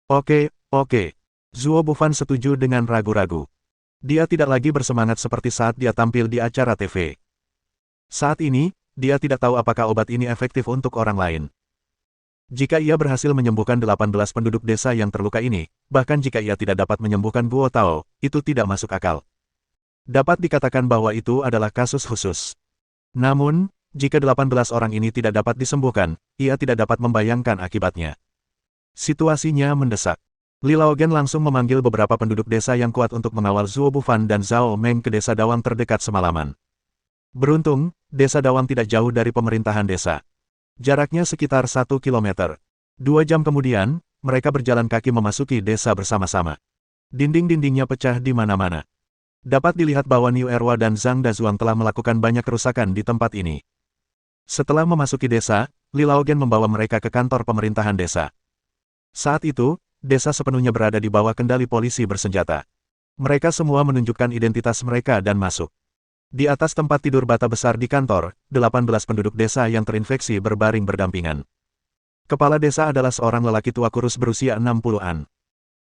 Oke. Zhuo Bufan setuju dengan ragu-ragu. Dia tidak lagi bersemangat seperti saat dia tampil di acara TV. Saat ini, dia tidak tahu apakah obat ini efektif untuk orang lain. Jika ia berhasil menyembuhkan 18 penduduk desa yang terluka ini, bahkan jika ia tidak dapat menyembuhkan Guo Tao, itu tidak masuk akal. Dapat dikatakan bahwa itu adalah kasus khusus. Namun, jika 18 orang ini tidak dapat disembuhkan, ia tidak dapat membayangkan akibatnya. Situasinya mendesak. Li Laogen langsung memanggil beberapa penduduk desa yang kuat untuk mengawal Zhuo Bufan dan Zhao Meng ke desa Dawang terdekat semalaman. Beruntung, desa Dawang tidak jauh dari pemerintahan desa. Jaraknya sekitar 1 kilometer. 2 jam kemudian, mereka berjalan kaki memasuki desa bersama-sama. Dinding-dindingnya pecah di mana-mana. Dapat dilihat bahwa Niu Erwa dan Zhang Dazuang telah melakukan banyak kerusakan di tempat ini. Setelah memasuki desa, Li Laogen membawa mereka ke kantor pemerintahan desa. Saat itu, desa sepenuhnya berada di bawah kendali polisi bersenjata. Mereka semua menunjukkan identitas mereka dan masuk. Di atas tempat tidur bata besar di kantor, 18 penduduk desa yang terinfeksi berbaring berdampingan. Kepala desa adalah seorang lelaki tua kurus berusia 60-an.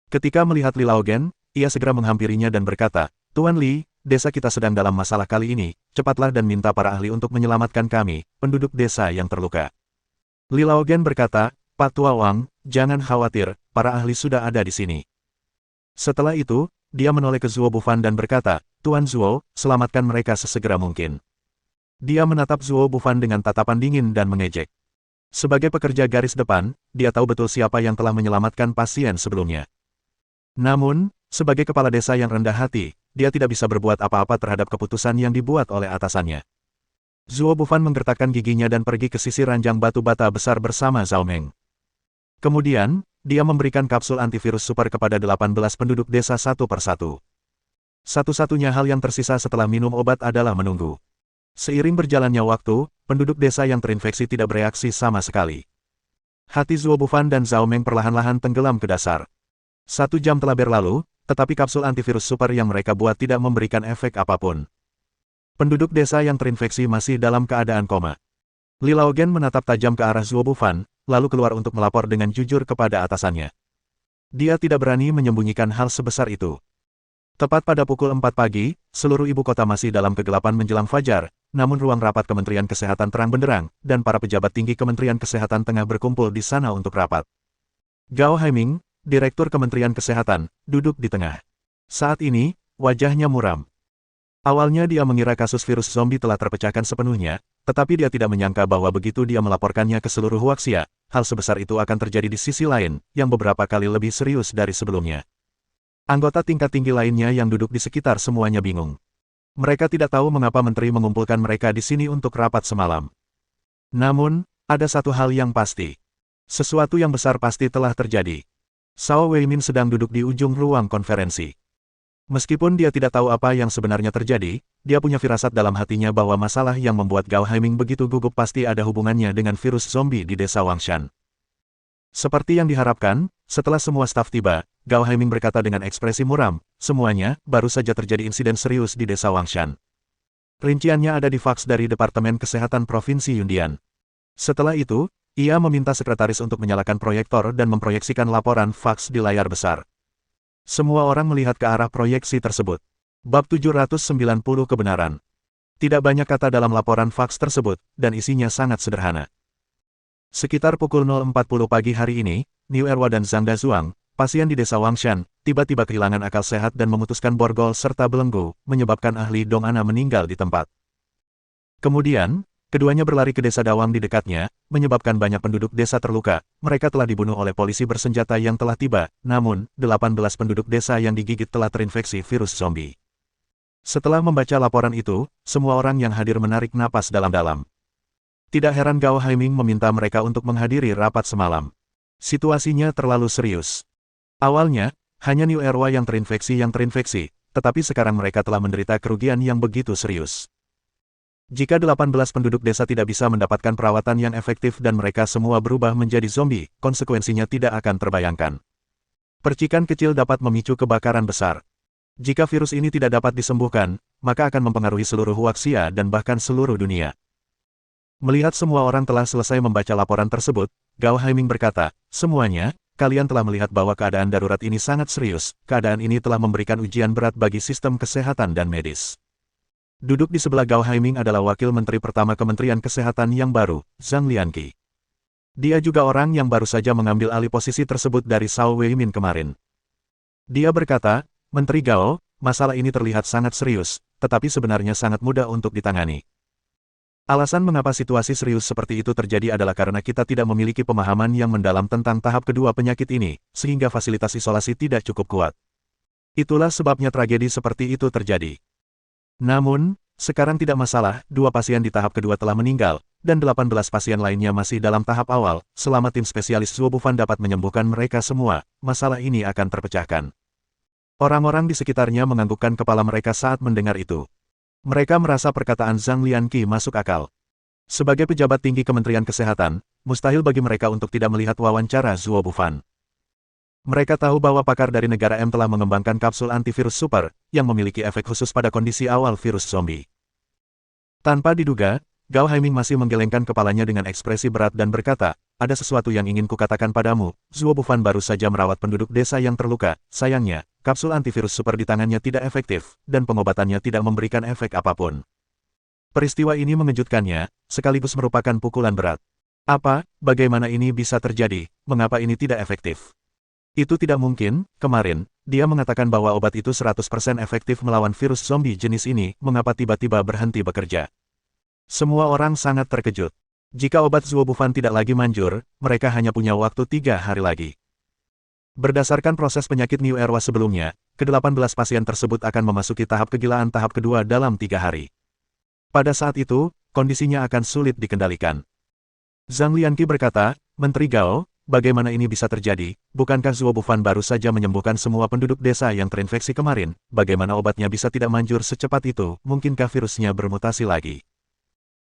Ketika melihat Li Laogen, ia segera menghampirinya dan berkata, Tuan Li, desa kita sedang dalam masalah kali ini, cepatlah dan minta para ahli untuk menyelamatkan kami, penduduk desa yang terluka. Li Laogen berkata, Pak Tua Wang, jangan khawatir, para ahli sudah ada di sini. Setelah itu, dia menoleh ke Zhuo Bufan dan berkata, Tuan Zhuo, selamatkan mereka sesegera mungkin. Dia menatap Zhuo Bufan dengan tatapan dingin dan mengejek. Sebagai pekerja garis depan, dia tahu betul siapa yang telah menyelamatkan pasien sebelumnya. Namun, sebagai kepala desa yang rendah hati, dia tidak bisa berbuat apa-apa terhadap keputusan yang dibuat oleh atasannya. Zhuo Bufan menggertakkan giginya dan pergi ke sisi ranjang batu bata besar bersama Zhao Meng. Kemudian, dia memberikan kapsul antivirus super kepada 18 penduduk desa satu persatu. Satu-satunya hal yang tersisa setelah minum obat adalah menunggu. Seiring berjalannya waktu, penduduk desa yang terinfeksi tidak bereaksi sama sekali. Hati Zhuo Bufan dan Zhao Meng perlahan-lahan tenggelam ke dasar. 1 jam telah berlalu, tetapi kapsul antivirus super yang mereka buat tidak memberikan efek apapun. Penduduk desa yang terinfeksi masih dalam keadaan koma. Li Laogen menatap tajam ke arah Zuo Bufan, lalu keluar untuk melapor dengan jujur kepada atasannya. Dia tidak berani menyembunyikan hal sebesar itu. Tepat pada pukul 4 pagi, seluruh ibu kota masih dalam kegelapan menjelang fajar, namun ruang rapat Kementerian Kesehatan terang benderang, dan para pejabat tinggi Kementerian Kesehatan tengah berkumpul di sana untuk rapat. Gao Haiming, Direktur Kementerian Kesehatan, duduk di tengah. Saat ini, wajahnya muram. Awalnya dia mengira kasus virus zombie telah terpecahkan sepenuhnya, tetapi dia tidak menyangka bahwa begitu dia melaporkannya ke seluruh Huaxia, hal sebesar itu akan terjadi di sisi lain, yang beberapa kali lebih serius dari sebelumnya. Anggota tingkat tinggi lainnya yang duduk di sekitar semuanya bingung. Mereka tidak tahu mengapa menteri mengumpulkan mereka di sini untuk rapat semalam. Namun, ada satu hal yang pasti. Sesuatu yang besar pasti telah terjadi. Zhao Weimin sedang duduk di ujung ruang konferensi. Meskipun dia tidak tahu apa yang sebenarnya terjadi, dia punya firasat dalam hatinya bahwa masalah yang membuat Gao Haiming begitu gugup pasti ada hubungannya dengan virus zombie di desa Wangshan. Seperti yang diharapkan, setelah semua staf tiba, Gao Haiming berkata dengan ekspresi muram, semuanya, baru saja terjadi insiden serius di desa Wangshan. Rinciannya ada di faks dari Departemen Kesehatan Provinsi Yundian. Setelah itu, ia meminta sekretaris untuk menyalakan proyektor dan memproyeksikan laporan faks di layar besar. Semua orang melihat ke arah proyeksi tersebut. Bab 790 kebenaran. Tidak banyak kata dalam laporan faks tersebut, dan isinya sangat sederhana. Sekitar pukul 0.40 pagi hari ini, Niu Erwa dan Zhang Dazuang, pasien di desa Wangshan, tiba-tiba kehilangan akal sehat dan memutuskan borgol serta belenggu, menyebabkan ahli Dong Ana meninggal di tempat. Kemudian, keduanya berlari ke desa Dawang di dekatnya, menyebabkan banyak penduduk desa terluka. Mereka telah dibunuh oleh polisi bersenjata yang telah tiba, namun, 18 penduduk desa yang digigit telah terinfeksi virus zombie. Setelah membaca laporan itu, semua orang yang hadir menarik napas dalam-dalam. Tidak heran Gao Haiming meminta mereka untuk menghadiri rapat semalam. Situasinya terlalu serius. Awalnya, hanya Niu Erwa yang terinfeksi, tetapi sekarang mereka telah menderita kerugian yang begitu serius. Jika 18 penduduk desa tidak bisa mendapatkan perawatan yang efektif dan mereka semua berubah menjadi zombie, konsekuensinya tidak akan terbayangkan. Percikan kecil dapat memicu kebakaran besar. Jika virus ini tidak dapat disembuhkan, maka akan mempengaruhi seluruh Huaxia dan bahkan seluruh dunia. Melihat semua orang telah selesai membaca laporan tersebut, Gao Haiming berkata, semuanya, kalian telah melihat bahwa keadaan darurat ini sangat serius, keadaan ini telah memberikan ujian berat bagi sistem kesehatan dan medis. Duduk di sebelah Gao Haiming adalah Wakil Menteri Pertama Kementerian Kesehatan yang baru, Zhang Lianqi. Dia juga orang yang baru saja mengambil alih posisi tersebut dari Zhao Weimin kemarin. Dia berkata, Menteri Gao, masalah ini terlihat sangat serius, tetapi sebenarnya sangat mudah untuk ditangani. Alasan mengapa situasi serius seperti itu terjadi adalah karena kita tidak memiliki pemahaman yang mendalam tentang tahap kedua penyakit ini, sehingga fasilitas isolasi tidak cukup kuat. Itulah sebabnya tragedi seperti itu terjadi. Namun, sekarang tidak masalah, 2 pasien di tahap kedua telah meninggal, dan 18 pasien lainnya masih dalam tahap awal. Selama tim spesialis Zuo Bufan dapat menyembuhkan mereka semua, masalah ini akan terpecahkan. Orang-orang di sekitarnya menganggukkan kepala mereka saat mendengar itu. Mereka merasa perkataan Zhang Lianqi masuk akal. Sebagai pejabat tinggi Kementerian Kesehatan, mustahil bagi mereka untuk tidak melihat wawancara Zuo Bufan. Mereka tahu bahwa pakar dari negara M telah mengembangkan kapsul antivirus super, yang memiliki efek khusus pada kondisi awal virus zombie. Tanpa diduga, Gao Haiming masih menggelengkan kepalanya dengan ekspresi berat dan berkata, ada sesuatu yang ingin kukatakan padamu, Zuo Bufan baru saja merawat penduduk desa yang terluka, sayangnya, kapsul antivirus super di tangannya tidak efektif, dan pengobatannya tidak memberikan efek apapun. Peristiwa ini mengejutkannya, sekaligus merupakan pukulan berat. Apa, bagaimana ini bisa terjadi, mengapa ini tidak efektif? Itu tidak mungkin, kemarin, dia mengatakan bahwa obat itu 100% efektif melawan virus zombie jenis ini, mengapa tiba-tiba berhenti bekerja? Semua orang sangat terkejut. Jika obat Zuo Bufan tidak lagi manjur, mereka hanya punya waktu 3 hari lagi. Berdasarkan proses penyakit Niu Erwa sebelumnya, ke-18 pasien tersebut akan memasuki tahap kegilaan tahap kedua dalam 3 hari. Pada saat itu, kondisinya akan sulit dikendalikan. Zhang Lianqi berkata, Menteri Gao, bagaimana ini bisa terjadi? Bukankah Zuo Bufan baru saja menyembuhkan semua penduduk desa yang terinfeksi kemarin? Bagaimana obatnya bisa tidak manjur secepat itu? Mungkinkah virusnya bermutasi lagi?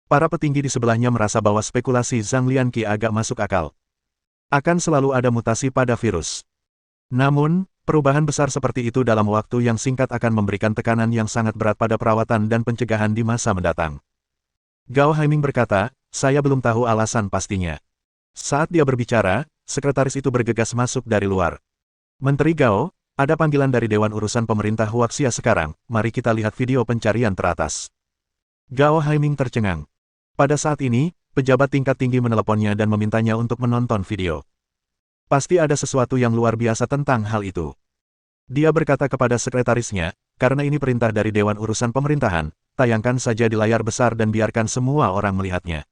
Para petinggi di sebelahnya merasa bahwa spekulasi Zhang Lianqi agak masuk akal. Akan selalu ada mutasi pada virus. Namun, Perubahan besar seperti itu dalam waktu yang singkat akan memberikan tekanan yang sangat berat pada perawatan dan pencegahan di masa mendatang. Gao Haiming berkata, saya belum tahu alasan pastinya. Saat dia berbicara, sekretaris itu bergegas masuk dari luar. Menteri Gao, ada panggilan dari Dewan Urusan Pemerintah Huaxia sekarang, mari kita lihat video pencarian teratas. Gao Haiming tercengang. Pada saat ini, pejabat tingkat tinggi meneleponnya dan memintanya untuk menonton video. Pasti ada sesuatu yang luar biasa tentang hal itu. Dia berkata kepada sekretarisnya, karena ini perintah dari Dewan Urusan Pemerintahan, tayangkan saja di layar besar dan biarkan semua orang melihatnya.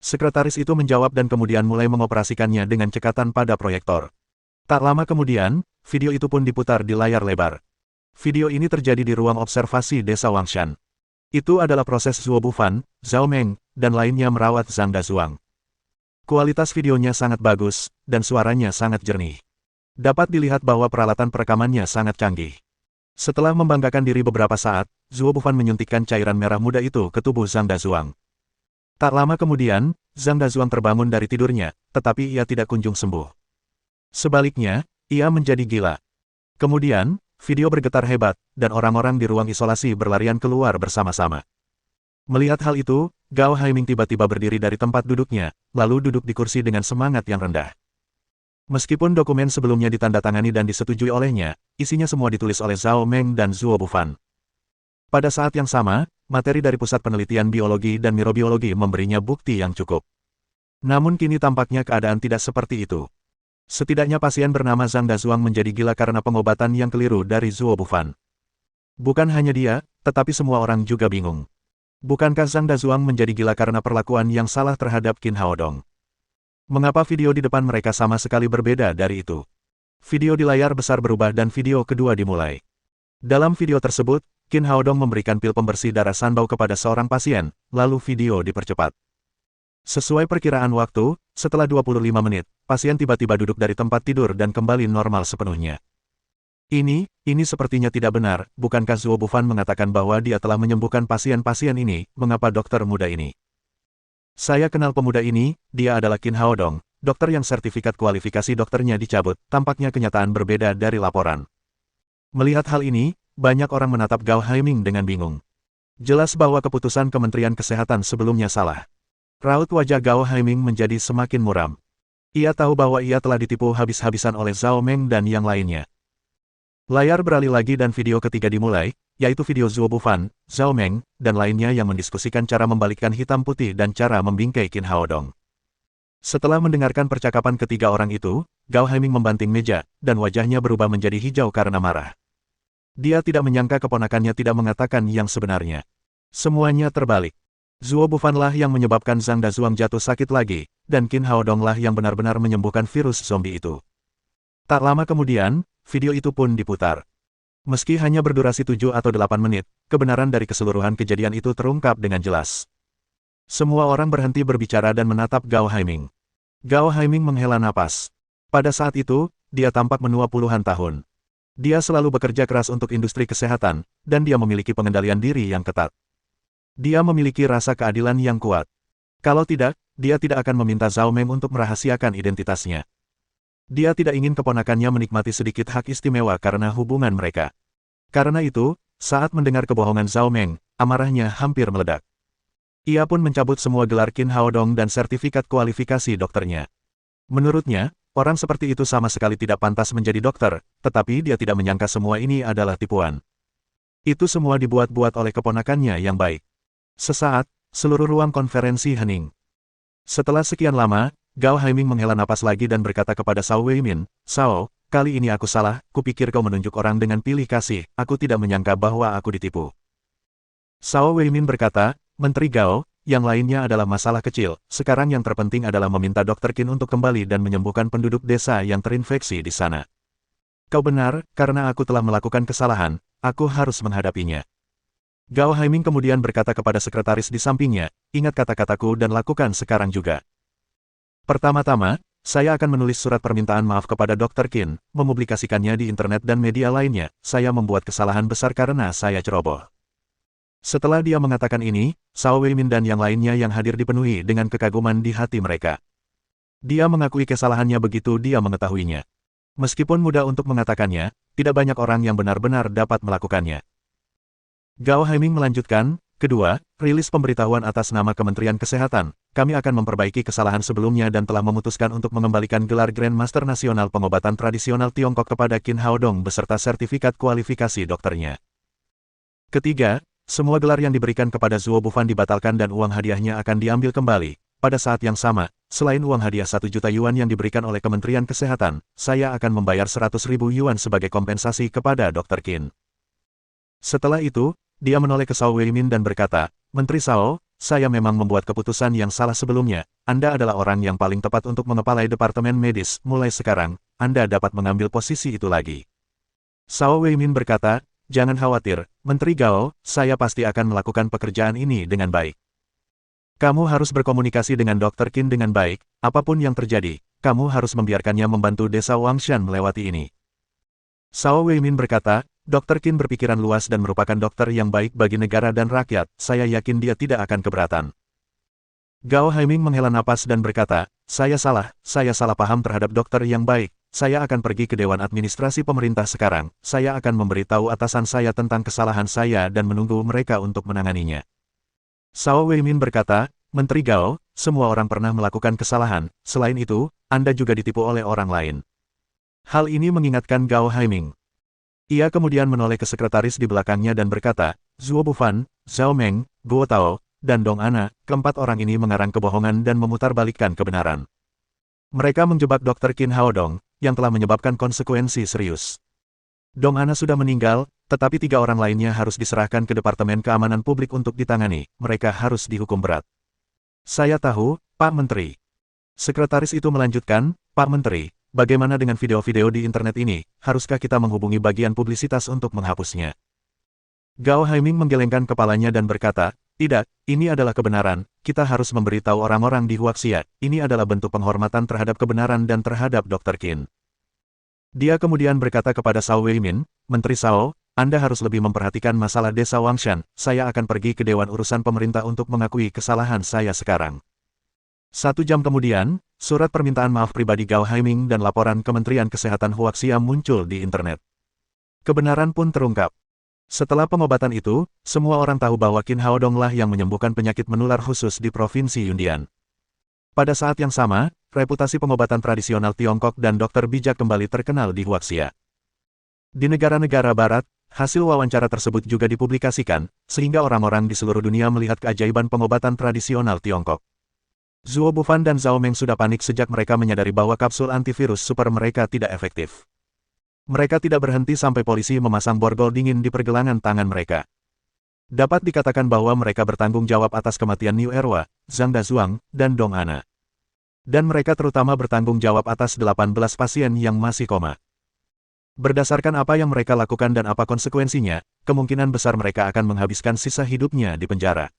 Sekretaris itu menjawab dan kemudian mulai mengoperasikannya dengan cekatan pada proyektor. Tak lama kemudian, video itu pun diputar di layar lebar. Video ini terjadi di ruang observasi desa Wangshan. Itu adalah proses Zuo Bufan, Zhao Meng, dan lainnya merawat Zhang Dazuang. Kualitas videonya sangat bagus, dan suaranya sangat jernih. Dapat dilihat bahwa peralatan perekamannya sangat canggih. Setelah membanggakan diri beberapa saat, Zuo Bufan menyuntikkan cairan merah muda itu ke tubuh Zhang Dazuang. Tak lama kemudian, Zhang Dazuang terbangun dari tidurnya, tetapi ia tidak kunjung sembuh. Sebaliknya, ia menjadi gila. Kemudian, video bergetar hebat, dan orang-orang di ruang isolasi berlarian keluar bersama-sama. Melihat hal itu, Gao Haiming tiba-tiba berdiri dari tempat duduknya, lalu duduk di kursi dengan semangat yang rendah. Meskipun dokumen sebelumnya ditandatangani dan disetujui olehnya, isinya semua ditulis oleh Zhao Meng dan Zuo Bufan. Pada saat yang sama, materi dari Pusat Penelitian Biologi dan Mirobiologi memberinya bukti yang cukup. Namun kini tampaknya keadaan tidak seperti itu. Setidaknya pasien bernama Zhang Dazuang menjadi gila karena pengobatan yang keliru dari Zuo Bufan. Bukan hanya dia, tetapi semua orang juga bingung. Bukankah Zhang Dazuang menjadi gila karena perlakuan yang salah terhadap Qin Haodong? Mengapa video di depan mereka sama sekali berbeda dari itu? Video di layar besar berubah dan video kedua dimulai. Dalam video tersebut, Qin Haodong memberikan pil pembersih darah Sanbao kepada seorang pasien, lalu video dipercepat. Sesuai perkiraan waktu, setelah 25 menit, pasien tiba-tiba duduk dari tempat tidur dan kembali normal sepenuhnya. Ini sepertinya tidak benar, bukankah Zuo Bufan mengatakan bahwa dia telah menyembuhkan pasien-pasien ini, mengapa dokter muda ini? Saya kenal pemuda ini, dia adalah Qin Haodong, dokter yang sertifikat kualifikasi dokternya dicabut, tampaknya kenyataan berbeda dari laporan. Melihat hal ini, banyak orang menatap Gao Haiming dengan bingung. Jelas bahwa keputusan Kementerian Kesehatan sebelumnya salah. Raut wajah Gao Haiming menjadi semakin muram. Ia tahu bahwa ia telah ditipu habis-habisan oleh Zhao Meng dan yang lainnya. Layar beralih lagi dan video ketiga dimulai, yaitu video Zuo Bufan, Zhao Meng, dan lainnya yang mendiskusikan cara membalikkan hitam putih dan cara membingkai Qin Haodong. Setelah mendengarkan percakapan ketiga orang itu, Gao Haiming membanting meja, dan wajahnya berubah menjadi hijau karena marah. Dia tidak menyangka keponakannya tidak mengatakan yang sebenarnya. Semuanya terbalik. Zuo Bufanlah yang menyebabkan Zhang Dazuang jatuh sakit lagi, dan Qin Haodonglah yang benar-benar menyembuhkan virus zombie itu. Tak lama kemudian, video itu pun diputar. Meski hanya berdurasi 7 atau 8 menit, kebenaran dari keseluruhan kejadian itu terungkap dengan jelas. Semua orang berhenti berbicara dan menatap Gao Haiming. Gao Haiming menghela napas. Pada saat itu, dia tampak menua puluhan tahun. Dia selalu bekerja keras untuk industri kesehatan, dan dia memiliki pengendalian diri yang ketat. Dia memiliki rasa keadilan yang kuat. Kalau tidak, dia tidak akan meminta Zhao Meng untuk merahasiakan identitasnya. Dia tidak ingin keponakannya menikmati sedikit hak istimewa karena hubungan mereka. Karena itu, saat mendengar kebohongan Zhao Meng, amarahnya hampir meledak. Ia pun mencabut semua gelar Qin Haodong dan sertifikat kualifikasi dokternya. Menurutnya, orang seperti itu sama sekali tidak pantas menjadi dokter, tetapi dia tidak menyangka semua ini adalah tipuan. Itu semua dibuat-buat oleh keponakannya yang baik. Sesaat, seluruh ruang konferensi hening. Setelah sekian lama, Gao Haiming menghela napas lagi dan berkata kepada Zhao Weimin, "Zhao, kali ini aku salah, kupikir kau menunjuk orang dengan pilih kasih, aku tidak menyangka bahwa aku ditipu." Zhao Weimin berkata, "Menteri Gao, yang lainnya adalah masalah kecil, sekarang yang terpenting adalah meminta Dr. Qin untuk kembali dan menyembuhkan penduduk desa yang terinfeksi di sana. Kau benar, karena aku telah melakukan kesalahan, aku harus menghadapinya." Gao Haiming kemudian berkata kepada sekretaris di sampingnya, "Ingat kata-kataku dan lakukan sekarang juga. Pertama-tama, saya akan menulis surat permintaan maaf kepada Dr. Qin, mempublikasikannya di internet dan media lainnya, saya membuat kesalahan besar karena saya ceroboh." Setelah dia mengatakan ini, Zhao Weimin dan yang lainnya yang hadir dipenuhi dengan kekaguman di hati mereka. Dia mengakui kesalahannya begitu dia mengetahuinya. Meskipun mudah untuk mengatakannya, tidak banyak orang yang benar-benar dapat melakukannya. Gao Haiming melanjutkan, kedua, rilis pemberitahuan atas nama Kementerian Kesehatan. Kami akan memperbaiki kesalahan sebelumnya dan telah memutuskan untuk mengembalikan gelar Grand Master Nasional Pengobatan Tradisional Tiongkok kepada Qin Haodong beserta sertifikat kualifikasi dokternya. Ketiga, semua gelar yang diberikan kepada Zuo Bufan dibatalkan dan uang hadiahnya akan diambil kembali. Pada saat yang sama, selain uang hadiah 1 juta yuan yang diberikan oleh Kementerian Kesehatan, saya akan membayar 100.000 yuan sebagai kompensasi kepada Dr. Qin. Setelah itu, dia menoleh ke Zhao Weimin dan berkata, Menteri Zhao, saya memang membuat keputusan yang salah sebelumnya. Anda adalah orang yang paling tepat untuk mengepalai Departemen Medis. Mulai sekarang, Anda dapat mengambil posisi itu lagi. Zhao Weimin berkata, jangan khawatir, Menteri Gao, saya pasti akan melakukan pekerjaan ini dengan baik. Kamu harus berkomunikasi dengan Dr. Qin dengan baik, apapun yang terjadi, kamu harus membiarkannya membantu desa Wangshan melewati ini. Zhao Weimin berkata, Dr. Qin berpikiran luas dan merupakan dokter yang baik bagi negara dan rakyat, saya yakin dia tidak akan keberatan. Gao Haiming menghela napas dan berkata, saya salah paham terhadap dokter yang baik, saya akan pergi ke Dewan Administrasi Pemerintah sekarang, saya akan memberitahu atasan saya tentang kesalahan saya dan menunggu mereka untuk menanganinya. Zhao Weimin berkata, Menteri Gao, semua orang pernah melakukan kesalahan, selain itu, Anda juga ditipu oleh orang lain. Hal ini mengingatkan Gao Haiming. Ia kemudian menoleh ke sekretaris di belakangnya dan berkata, Zuo Bufan, Zhao Meng, Guo Tao, dan Dong Ana, keempat orang ini mengarang kebohongan dan memutarbalikkan kebenaran. Mereka menjebak Dr. Qin Haodong, yang telah menyebabkan konsekuensi serius. Dong Ana sudah meninggal, tetapi 3 orang lainnya harus diserahkan ke Departemen Keamanan Publik untuk ditangani, mereka harus dihukum berat. Saya tahu, Pak Menteri. Sekretaris itu melanjutkan, Pak Menteri, bagaimana dengan video-video di internet ini, haruskah kita menghubungi bagian publisitas untuk menghapusnya? Gao Haiming menggelengkan kepalanya dan berkata, tidak, ini adalah kebenaran, kita harus memberitahu orang-orang di Huaxia, ini adalah bentuk penghormatan terhadap kebenaran dan terhadap Dr. Qin. Dia kemudian berkata kepada Zhao Weimin, Menteri Zhao, Anda harus lebih memperhatikan masalah desa Wangshan, saya akan pergi ke Dewan Urusan Pemerintah untuk mengakui kesalahan saya sekarang. 1 jam kemudian, surat permintaan maaf pribadi Gao Haiming dan laporan Kementerian Kesehatan Huaxia muncul di internet. Kebenaran pun terungkap. Setelah pengobatan itu, semua orang tahu bahwa Qin Haodong lah yang menyembuhkan penyakit menular khusus di Provinsi Yundian. Pada saat yang sama, reputasi pengobatan tradisional Tiongkok dan dokter bijak kembali terkenal di Huaxia. Di negara-negara barat, hasil wawancara tersebut juga dipublikasikan, sehingga orang-orang di seluruh dunia melihat keajaiban pengobatan tradisional Tiongkok. Zuo Bufan dan Zhao Meng sudah panik sejak mereka menyadari bahwa kapsul antivirus super mereka tidak efektif. Mereka tidak berhenti sampai polisi memasang borgol dingin di pergelangan tangan mereka. Dapat dikatakan bahwa mereka bertanggung jawab atas kematian Niu Erwa, Zhang Dazuang, dan Dong Ana. Dan mereka terutama bertanggung jawab atas 18 pasien yang masih koma. Berdasarkan apa yang mereka lakukan dan apa konsekuensinya, kemungkinan besar mereka akan menghabiskan sisa hidupnya di penjara.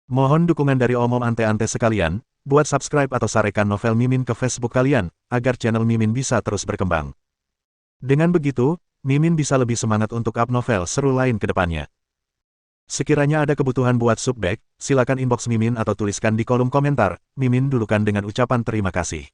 Mohon dukungan dari omom ante-ante sekalian, buat subscribe atau sarekan novel Mimin ke Facebook kalian, agar channel Mimin bisa terus berkembang. Dengan begitu, Mimin bisa lebih semangat untuk up novel seru lain ke depannya. Sekiranya ada kebutuhan buat subback, silakan inbox Mimin atau tuliskan di kolom komentar, Mimin dulukan dengan ucapan terima kasih.